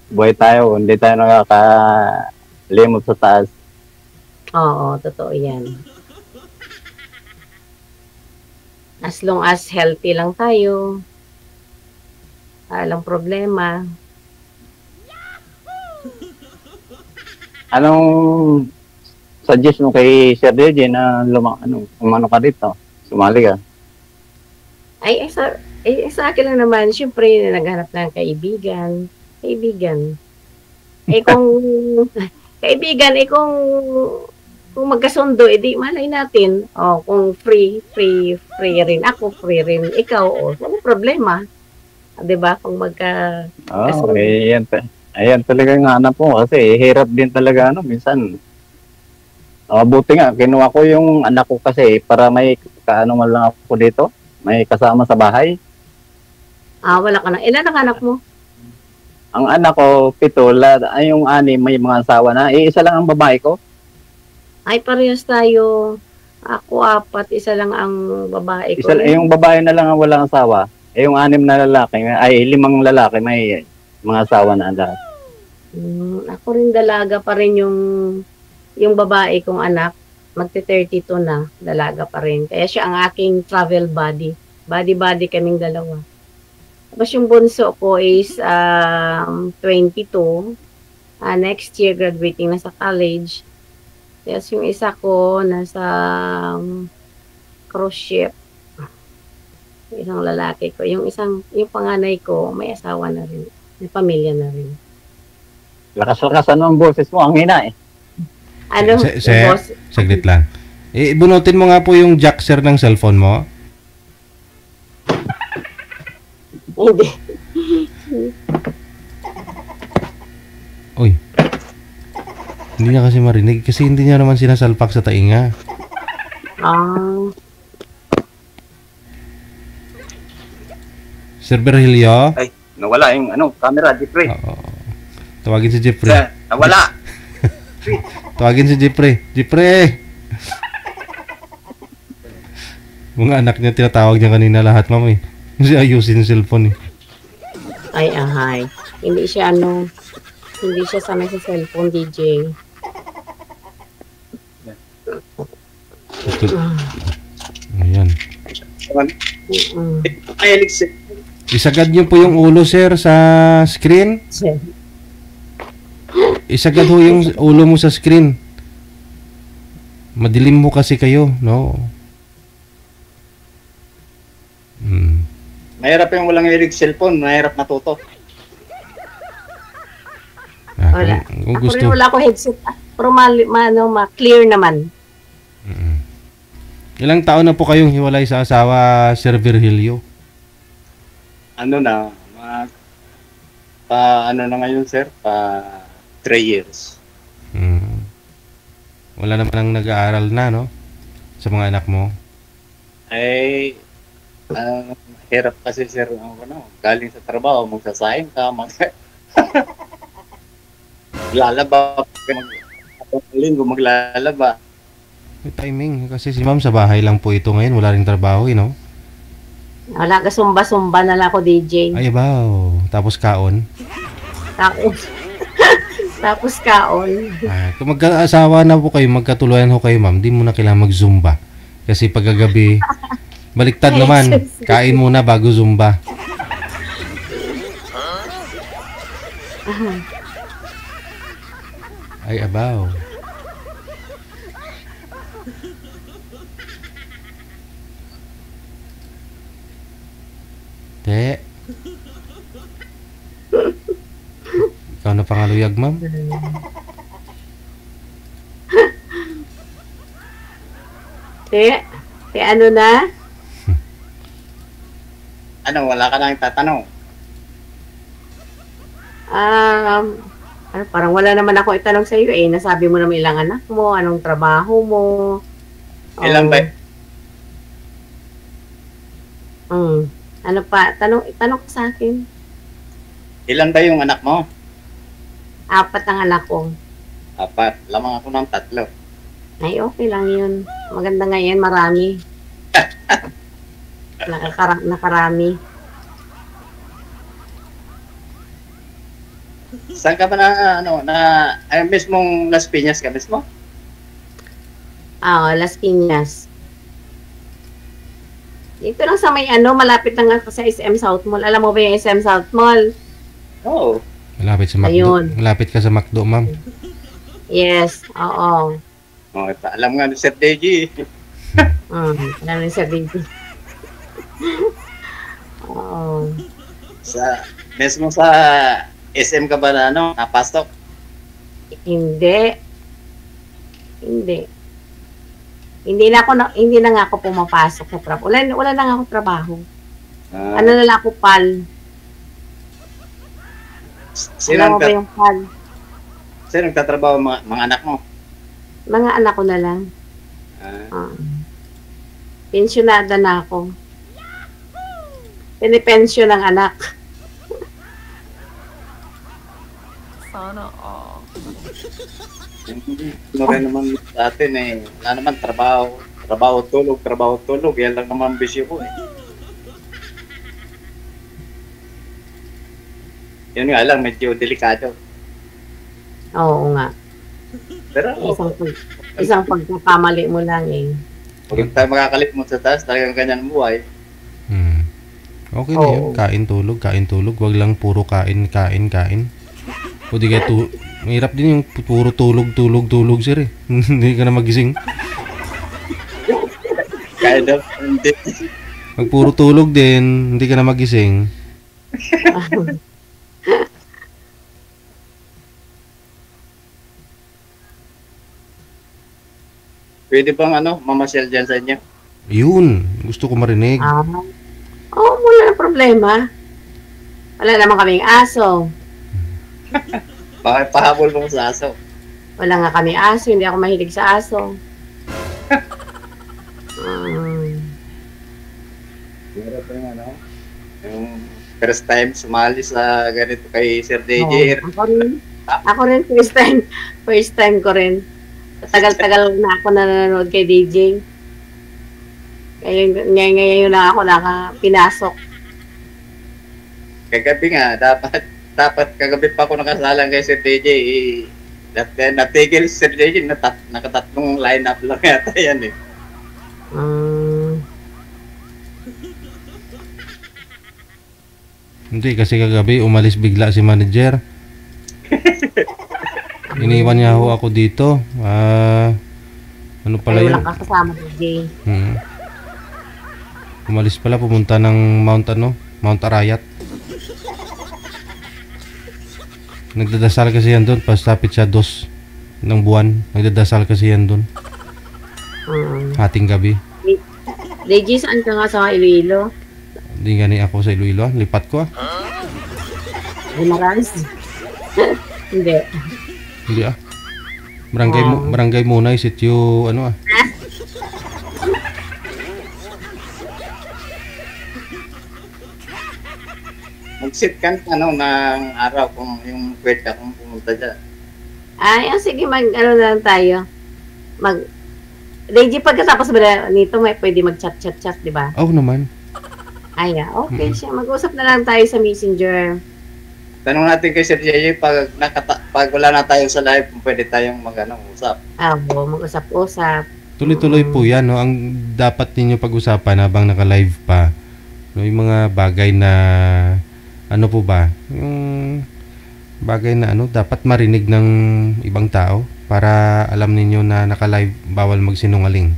buhay tayo. Hindi tayo nakakalimot sa taas. Oo, totoo yan. As long as healthy lang tayo, walang problema. Anong suggest mo kay Sir DJ na umano ka dito? Sumali ka? Sa akin lang naman, syempre, naghanap ng kaibigan. Kaibigan. Kung magkasundo, edi malay natin. Kung free rin ako, free rin ikaw, walang problema. Diba? Kung magkasundo. Ayan talaga nga hanap po kasi hirap din talaga minsan. Buti nga, kinuha ko yung anak ko kasi para may kaano man lang ako dito. May kasama sa bahay. Wala ka na. Ilan ang anak mo? Ang anak ko, 7. Yung 6, may mga asawa na. Isa lang ang babae ko. Ay, parehas tayo. Ako 4, isa lang ang babae ko. Yung babae na lang ang walang asawa. Yung 6 na lalaki, 5 lalaki, may mga asawa na lahat. Ako rin dalaga pa rin yung babae kong anak. Magte-32 na, dalaga pa rin. Kaya siya ang aking travel buddy. Buddy kaming dalawa. Tapos yung bunso ko is 22. Next year, graduating na sa college. Tapos yung isa ko, nasa cruise ship. Isang lalaki ko. Yung panganay ko, may asawa na rin. May pamilya na rin. Lakas-lakas ang boses mo, ang hina Ano? Saglit lang. Bunutin mo nga po yung jack, sir, ng cellphone mo. Hindi. Uy. Hindi niya kasi marinig kasi hindi niya naman sinasalpak sa tainga. Sir Virgilio? Ay, nawala yung camera, Jeffrey. Tawagin si Jeffrey. Nawala. Tawagin si Jeffrey. Jeffrey! Mga anak niya tinatawag niya kanina lahat, ma'am. Kasi ayusin yung cellphone . Ay, ahay. Hindi siya sanay sa cellphone, DJ. Ayan. Isagad niyo po yung ulo, sir, sa screen. Isagad ho yung ulo mo sa screen. Madilim mo kasi kayo, no? Mahirap yung walang hilig cellphone, mahirap matuto. Wala. Kung gusto. Ako rin wala ko headset. Pero clear naman. Ilang taon na po kayong hiwalay sa asawa, Sir Virgilio? Na ngayon, sir? 3 years. Wala naman ang nag-aaral na, no? Sa mga anak mo? Hirap kasi, sir, galing sa trabaho, magsasayang ka, maglalaba, linggo maglalaba. May timing, kasi si ma'am sa bahay lang po ito ngayon, wala rin trabaho, no? Wala ka, sumba-sumba na lang ako, DJ. Ay, baw. Tapos kaon? Tapos kaon. Kung magkaasawa na po kayo, magkatuluyan ho kayo, ma'am, di mo na kailangan mag-zumba. Kasi pagkagabi, baliktad naman. Kain muna bago zumba. Ay, abaw. Te. Ikaw na pangaluyag, ma'am? Te, ano na? Wala ka nang tatanong? Parang wala naman ako itanong sa iyo Nasabi mo naman ilang anak mo, anong trabaho mo. Ilan ba? Ano pa? Tanong ko sa akin. Ilan ba yung anak mo? 4 ang anak ko. 4. Lamang ako ng 3. Ay, okay lang yun. Maganda nga yan, marami. Nakarami. Saan ka ba ay mismong Las Piñas ka mismo? Las Piñas. Dito lang sa may malapit lang ako sa SM South Mall. Alam mo ba yung SM South Mall? Oo. Malapit sa McDo. Ayun. Malapit ka sa McDo, ma'am. Yes, oo. Alam nga ni Sir Deji. Alam ni Sir Deji. Oo. Mismo sa SM ka ba napasok? Hindi. Hindi na nga ako pumapasok sa trabaho. Wala na nga ako trabaho. Ano na lang ako pal. Alam mo ba yung pal? Sino nagtatrabaho mga anak mo? Mga anak ko na lang. Pensyonada na ako. Pinipensyon ng anak. Sana all. Ano rin naman sa atin wala naman trabaho, tulog. Yan lang naman bisyo ko Yun nga lang, medyo delikado. Oo nga. Pero isang pagkakamali mo lang Huwag tayo makakalimot sa taas, talagang ganyan buhay. Okay na yun. Kain, tulog. Huwag lang puro kain. O di kaya mahirap din yung puro tulog, sir Hindi ka na magising. Kind of, hindi. Pag puro tulog din, hindi ka na magising. Pwede bang mamasyal dyan sa inyo? Yun, gusto ko marinig. Wala na problema. Wala naman kaming aso. Bakit pahabol mo sa aso? Wala nga kami aso, hindi ako mahilig sa aso. Meron pa yung first time sumali sa ganito kay Sir DJ. Ako rin first time ko rin. Tagal-tagal na ako nanonood kay DJ. Ngayon na ako pinasok. Kagabi nga, dapat kagabi pa ako nakasalang kay Sir DJ. Natigil si Sir DJ, nakatatlong line-up lang yata yan Hindi, kasi kagabi umalis bigla si manager. Iniwan niya ako dito. Ano pala yun? Wala ka kasama, DJ. Umalis pala, pumunta ng Mount Arayat. Nagdadasal kasi yan doon. Pastapit siya 2 ng buwan. Nagdadasal kasi yan doon. Hating gabi. DJ, saan ka nga sa Iloilo? Hindi gani ako sa Iloilo. Lipat ko Guimaras? Hindi. Hindi Barangay muna sitio Mag-sit ka ng araw kung yung pwede akong pumunta dyan. Sige, lang tayo. DJ, pagkatapos ba nito, pwede mag-chat, di ba? Oo naman. Okay siya. Mag-usap na lang tayo sa Messenger. Tanong natin kay Sir JJ, pag wala na tayo sa live, kung pwede tayong usap. Mag-usap-usap. Tuloy-tuloy po yan. Ang dapat ninyo pag-usapan habang naka-live pa. Yung mga bagay na yung bagay na dapat marinig ng ibang tao para alam ninyo na naka-live, bawal magsinungaling.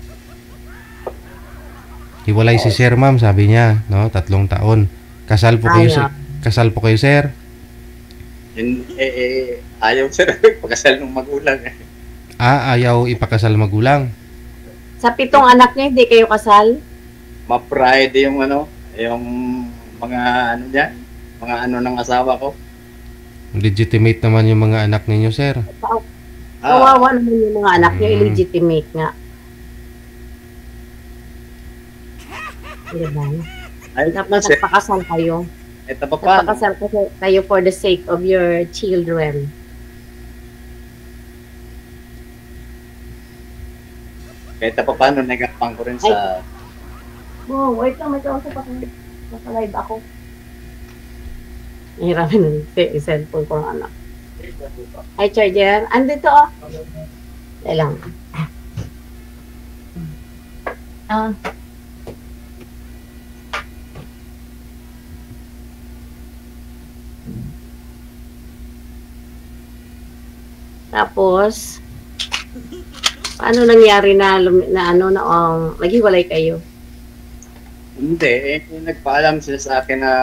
Hiwalay si Sir, ma'am, sabi niya, 3 taon. Kasal po kayo, Sir? Ayaw, Sir, pagkasal ng magulang. Ayaw ipakasal magulang. Sa 7 anak niya, hindi kayo kasal? Ma-pride yung yung mga niya, mga ng asawa ko. Legitimate naman yung mga anak ninyo, Sir. Kawawa naman yung mga anak niyo, illegitimate nga. Diba? Dapat nagpakasal kayo. Nagpakasal kayo for the sake of your children. Kahit pa paano, nagapang ko rin sa... Oh, wait lang, may kausap ako. Nasa live ako. Hiramin ng cellphone ko ng anak. Ay, charger. Andito oh. Dahil lang. Tapos, paano nangyari na naghiwalay kayo? Hindi, nagpaalam siya sa akin na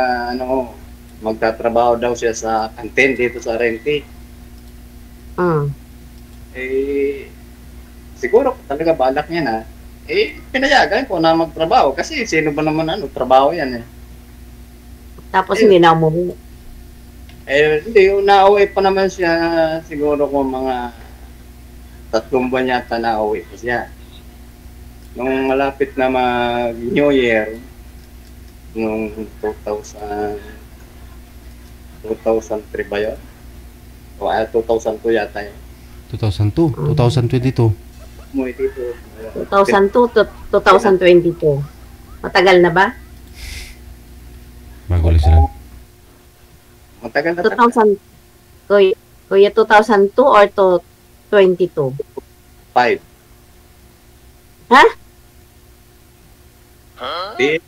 magtatrabaho daw siya sa kantin dito sa Rente. Siguro talaga balak niya na. Pinayagan ko na magtrabaho kasi sino ba naman trabaho yan eh. Tapos hindi na umuwi. Hindi, nauwi pa naman siya siguro kung mga 3 buwan yata nauwi pa siya. Nung malapit na mag-New Year, nung 2003 ba yun? O 2002 yata yun. 2002? 2022? Umuwi dito. 2002 to 2022. Matagal na ba? Bago ulit sila. Matagal na 2000. Kuya, 2002 or to 22? 5. Ha? Di,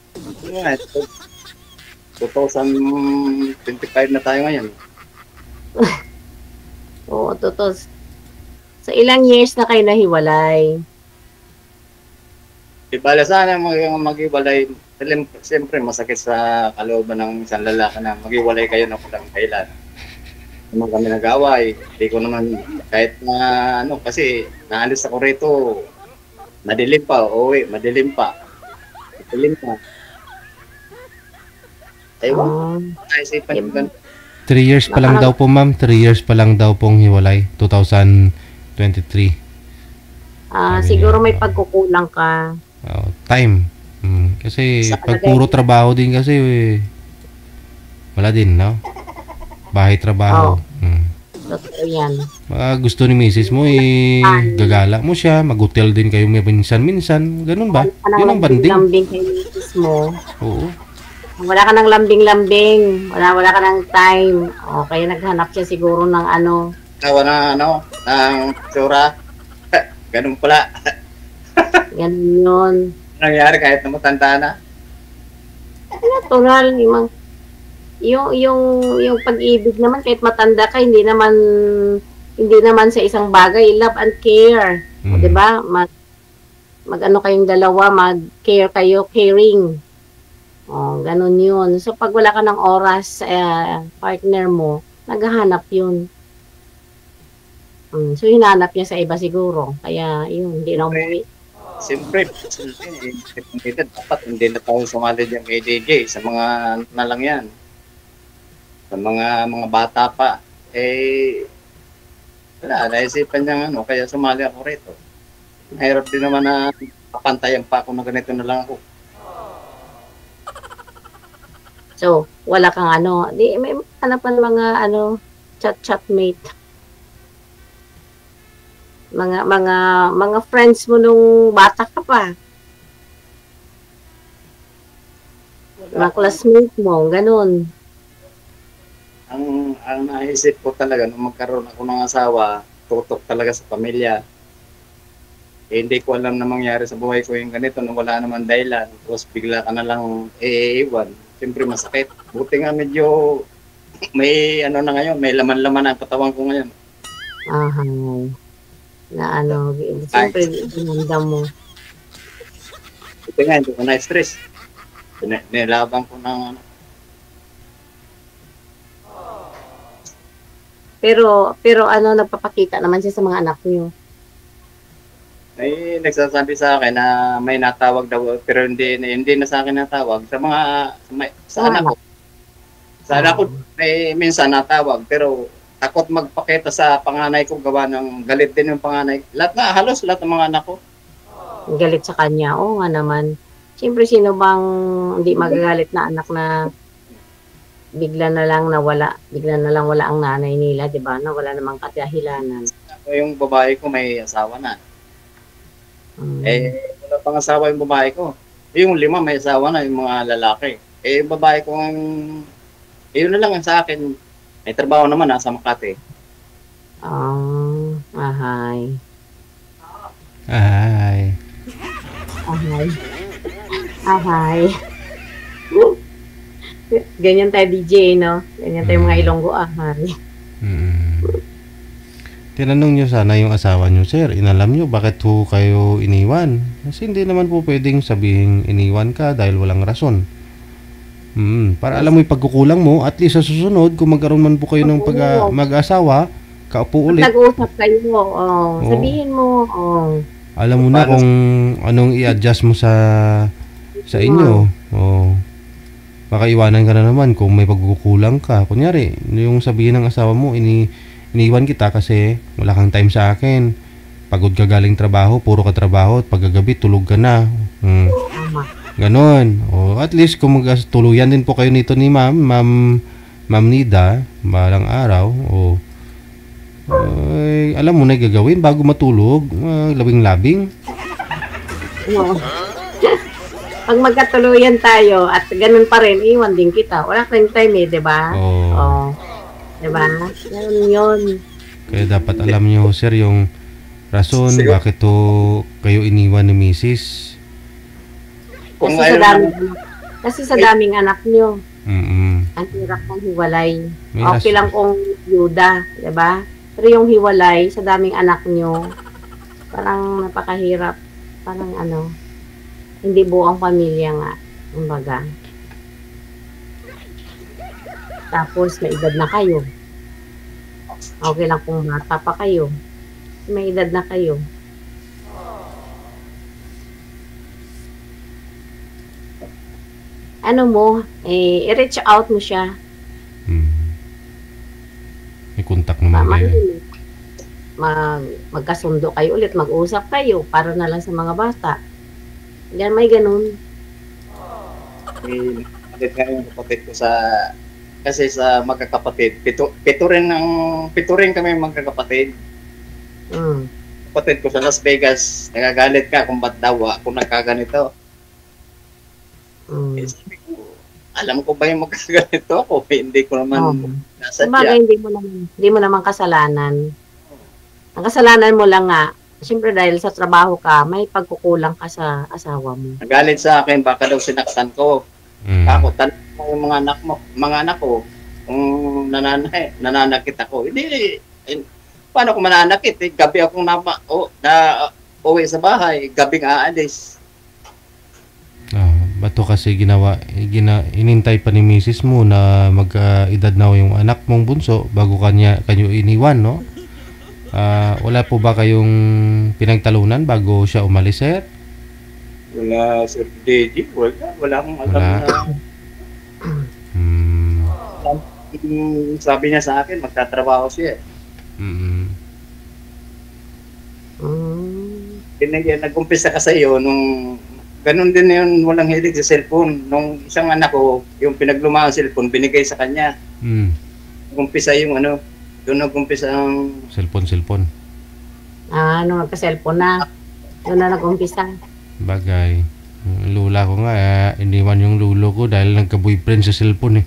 2025 na tayo ngayon. Oo, totoo. Sa ilang years na kayo nahiwalay? Ibala sana maghiwalay. Siyempre masakit sa kalooban ng isang lalaki na maghiwalay kayo na walang kailan. Naman kami nag-away. Hindi ko naman kahit na kasi naalis ako rito. Madilim pa, madilim pa. Ewan. Naisipan yung ganun. 3 years pa lang daw po, ma'am. 3 years pa lang daw pong hiwalay. 2023. Siguro may pagkukulang ka. Time. Kasi pag puro trabaho din kasi wala din, no? Bahay trabaho. Totoo yan. Gusto ni misis mo gagala mo siya, mag-hotel din kayo minsan-minsan. Ganun ba? Yun ang banding. Lambing kay misis mo. Oo. Wala ka ng lambing-lambing. Wala ka ng time. Kaya naghanap siya siguro ng ng tsura. Ganun pala. Ganun yun. Nangyari kahit na matanda na. Natural. Yung pag-ibig naman kahit matanda ka, hindi naman sa isang bagay. Love and care. Diba? Mag-ano kayong dalawa, mag-care kayo, caring. Ganun yun. So, pag wala ka ng oras sa partner mo, naghahanap yun. So, hinanap niya sa iba siguro. Kaya, yun, hindi na umuwi. Siyempre, dapat hindi na tayo sumali dyan kay DJ. Sa mga na lang yan. Sa mga bata pa. Wala, naisipan niya kaya sumali ako rito. Mahirap din naman na papantayan pa ako na ganito na lang ako. So, wala kang may hanapan mga chat mate. Mga friends mo nung bata ka pa. Mga classmate mo, ganun. Ang naisip ko talaga nung magkaroon ako ng asawa, tutok talaga sa pamilya. Hindi ko alam na mangyari sa buhay ko yung ganito nung wala naman dahilan. Tapos bigla ka na lang iiwan. Siyempre masakit. Buti nga medyo may na ngayon, may laman-laman ang katawan ko ngayon. Na siyempre dinamdam mo. Buti nga, hindi ko na-stress. Nilaban ko ng Pero nagpapakita naman siya sa mga anak niyo. May nagsasabi sa akin na may natawag daw pero hindi na sa akin natawag sa anak ko. Sa anak ko may minsan natawag pero takot magpakita sa panganay ko gawa ng galit din yung panganay. Halos lahat ng mga anak ko. Galit sa kanya. Oo nga naman. Siyempre sino bang hindi magagalit na anak na bigla na lang wala ang nanay nila, 'di ba? Na wala namang kadahilanan. Yung babae ko may asawa na. Wala pang asawa yung babae ko. Yung 5 may asawa na, yung mga lalaki. Yung babae ko, yun na lang ang sa akin. May trabaho naman sa Makati. Ahay. Ahay. Ahay. Ahay. Ganyan tayo DJ, no? Ganyan tayo mga Ilonggo, ahay. Tinanong nyo sana yung asawa nyo, sir, inalam nyo bakit ho kayo iniwan? Kasi hindi naman po pwedeng sabihin iniwan ka dahil walang rason. Para alam mo yung pagkukulang mo, at least sa susunod, kung magkaroon man po kayo ng mag-asawa, kaupo ulit. Nag-uusap kayo, sabihin mo, alam mo na kung anong i-adjust mo sa inyo. Baka iwanan ka na naman kung may pagkukulang ka. Kunyari, yung sabihin ng asawa mo, iniwan kita kasi wala kang time sa akin. Pagod ka galing trabaho, puro ka trabaho, at pagkagabi tulog ka na. Ganon. At least kung tuluyan din po kayo nito ni Ma'am Nida, balang araw, alam mo na gagawin bago matulog, labing-labing. Pag magkatuluyan tayo at ganun pa rin, iwan din kita. Wala kang time diba? Diba? Ganun yun. Kaya dapat alam nyo, sir, yung rason bakit kayo iniwan ni Mrs. Kasi sa daming anak nyo. Ang hirap ng hiwalay. Okay lang kung yuda, diba? Pero yung hiwalay, sa daming anak nyo, parang napakahirap. Parang hindi buong pamilya nga. Kumbaga. Tapos, may edad na kayo. Okay lang kung bata pa kayo. May edad na kayo. I-reach out mo siya. May contact naman kayo. Magkasundo kayo ulit, mag-usap kayo para na lang sa mga bata. Yan, may ganun. Ulit nga yung kapatid ko kasi sa magkakapatid, pito rin kami magkakapatid. Kapatid ko sa Las Vegas, nagagalit ka kung ba't daw ako nagkaganito. Sabi ko, alam ko ba yung magkaganito ako? Hindi ko naman nasadya. Hindi mo naman kasalanan. Ang kasalanan mo lang nga, siyempre dahil sa trabaho ka, may pagkukulang ka sa asawa mo. Nagalit sa akin, baka daw sinaktan ko. Ako, tanong mo yung mga anak ko, kung nananakit ako. Hindi, paano ko mananakit? Gabi akong uwi sa bahay, gabing aalis. Bato kasi inintay pa ni Mrs. mo na mag-edad na yung anak mong bunso bago kanyo iniwan, no? Wala po ba kayong pinagtalunan bago siya umalis, sir? Wala, Sir DJ. Wala akong alam na. Sabi niya sa akin, magtatrabaho siya. Nag-umpisa ka sa iyo nung ganun din yun, walang hilig sa cellphone. Nung isang anak ko, yung pinaglumaan cellphone, binigay sa kanya. Nag-umpisa yung doon nag-umpisa ang cellphone. Nung nagka-cellphone na, doon na nag-umpisa. Bagay. Lula ko nga, iniwan yung lulo ko dahil nagka-boyfriend sa cellphone eh.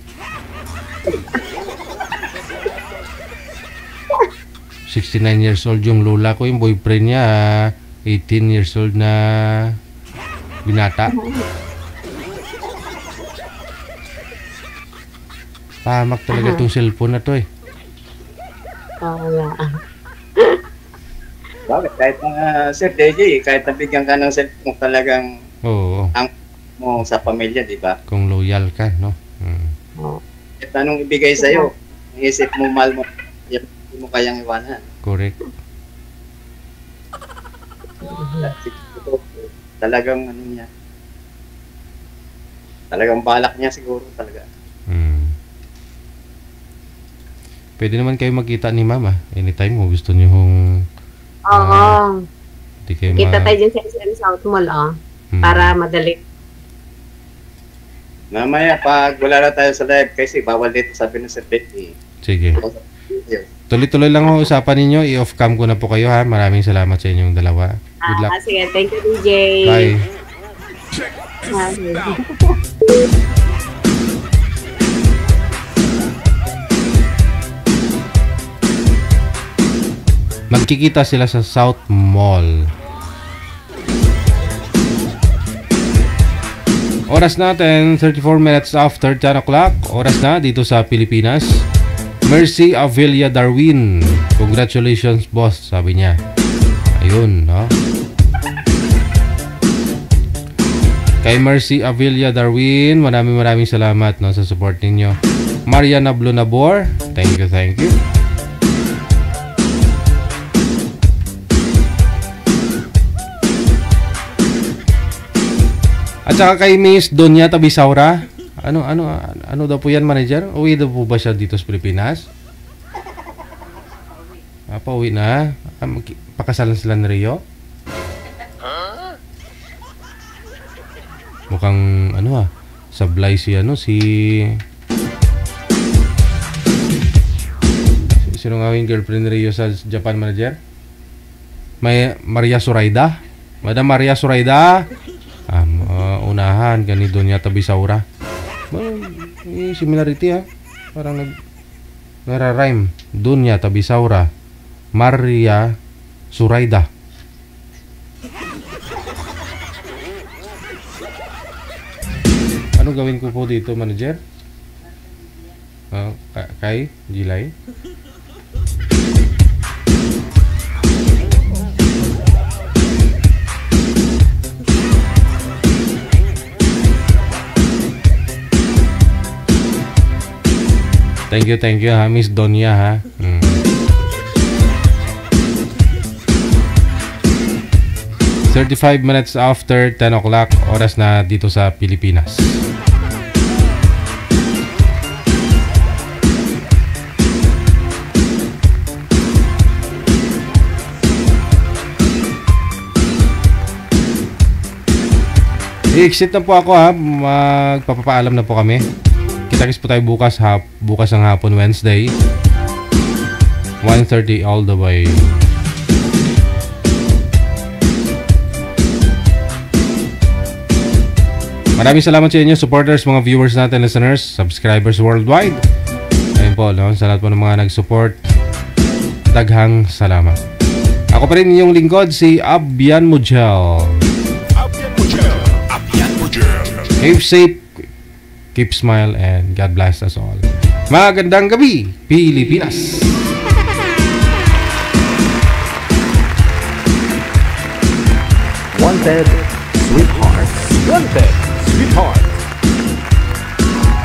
69 years old yung lula ko, yung boyfriend niya 18 years old na binata. Pamak talaga itong cellphone na to eh. Bakit? Kahit Sir DJ, kahit nabigyan ka ng cellphone talagang ang mo sa pamilya, di ba? Kung loyal ka, no? At anong ibigay sa'yo? Isip mo, mahal mo, hindi mo kayang iwanan. Correct. Talagang niya. Talagang balak niya siguro talaga. Pwede naman kayo magkita ni Mama anytime mo gusto niyo hong kita tayo dyan sa SM South Mall para madali. Mamaya pag wala na tayo sa live kasi bawal dito sabi ng Sir Betty. Sige. Tuloy-tuloy lang ho usapan ninyo. I-off cam ko na po kayo ha. Maraming salamat sa inyong dalawa. Good luck. Sige, thank you, DJ. Bye. Magkikita sila sa South Mall. Oras natin, 34 minutes after 10 o'clock. Oras na dito sa Pilipinas. Mercy Avila Darwin. Congratulations, boss, sabi niya. Ayun, no? Kay Mercy Avila Darwin, maraming salamat, no, sa support ninyo. Mariana Blunabor, thank you. At saka kay Miss Donya Tabisaura. Ano daw po yan, manager? Uwi daw po ba siya dito sa Pilipinas? Pauwi na. Pakasalan sila ni Rio. Mukhang sablay si sino nga yung girlfriend ni Rio sa Japan, manager? May Maria Suraida. Madam Maria Suraida. Unahan gani Donya Tabisaura. May similarity ha. Parang nara-rhyme. Donya Tabisaura, Maria Suraida. Anong gawin ko po dito, manager? Kay Jilay. Thank you ha, Miss Donya ha. 35 minutes after 10 o'clock, oras na dito sa Pilipinas. I-exit na po ako ha, magpapaalam na po kami. Kita-kits po tayo bukas ng hapon, Wednesday 1:30 all the way. Maraming salamat sa inyo, supporters, mga viewers natin, listeners, subscribers worldwide. Ayun po, no? Sa lahat po ng mga nag-support, daghang salamat. Ako pa rin yung lingkod, si Abyan Mujel. Keep safe, keep smile, and God bless us all. Magandang gabi, Pilipinas! Wanted, Sweetheart. Wanted, Sweetheart.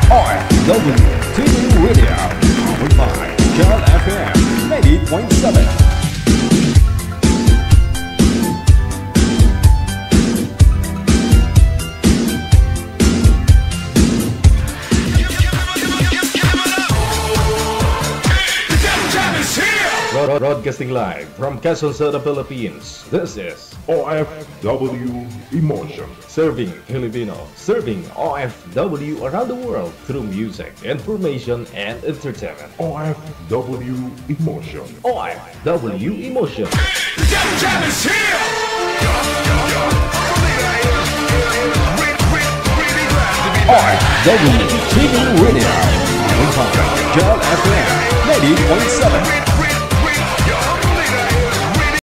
RW TV Radio, powered by Cal FM 90.7. Broadcasting live from Quezon City, Philippines. This is OFW Emotion. Serving Filipino, serving OFW around the world through music, information, and entertainment. OFW Emotion. OFW Emotion. OFW TV Radio. Cal FM 90.7.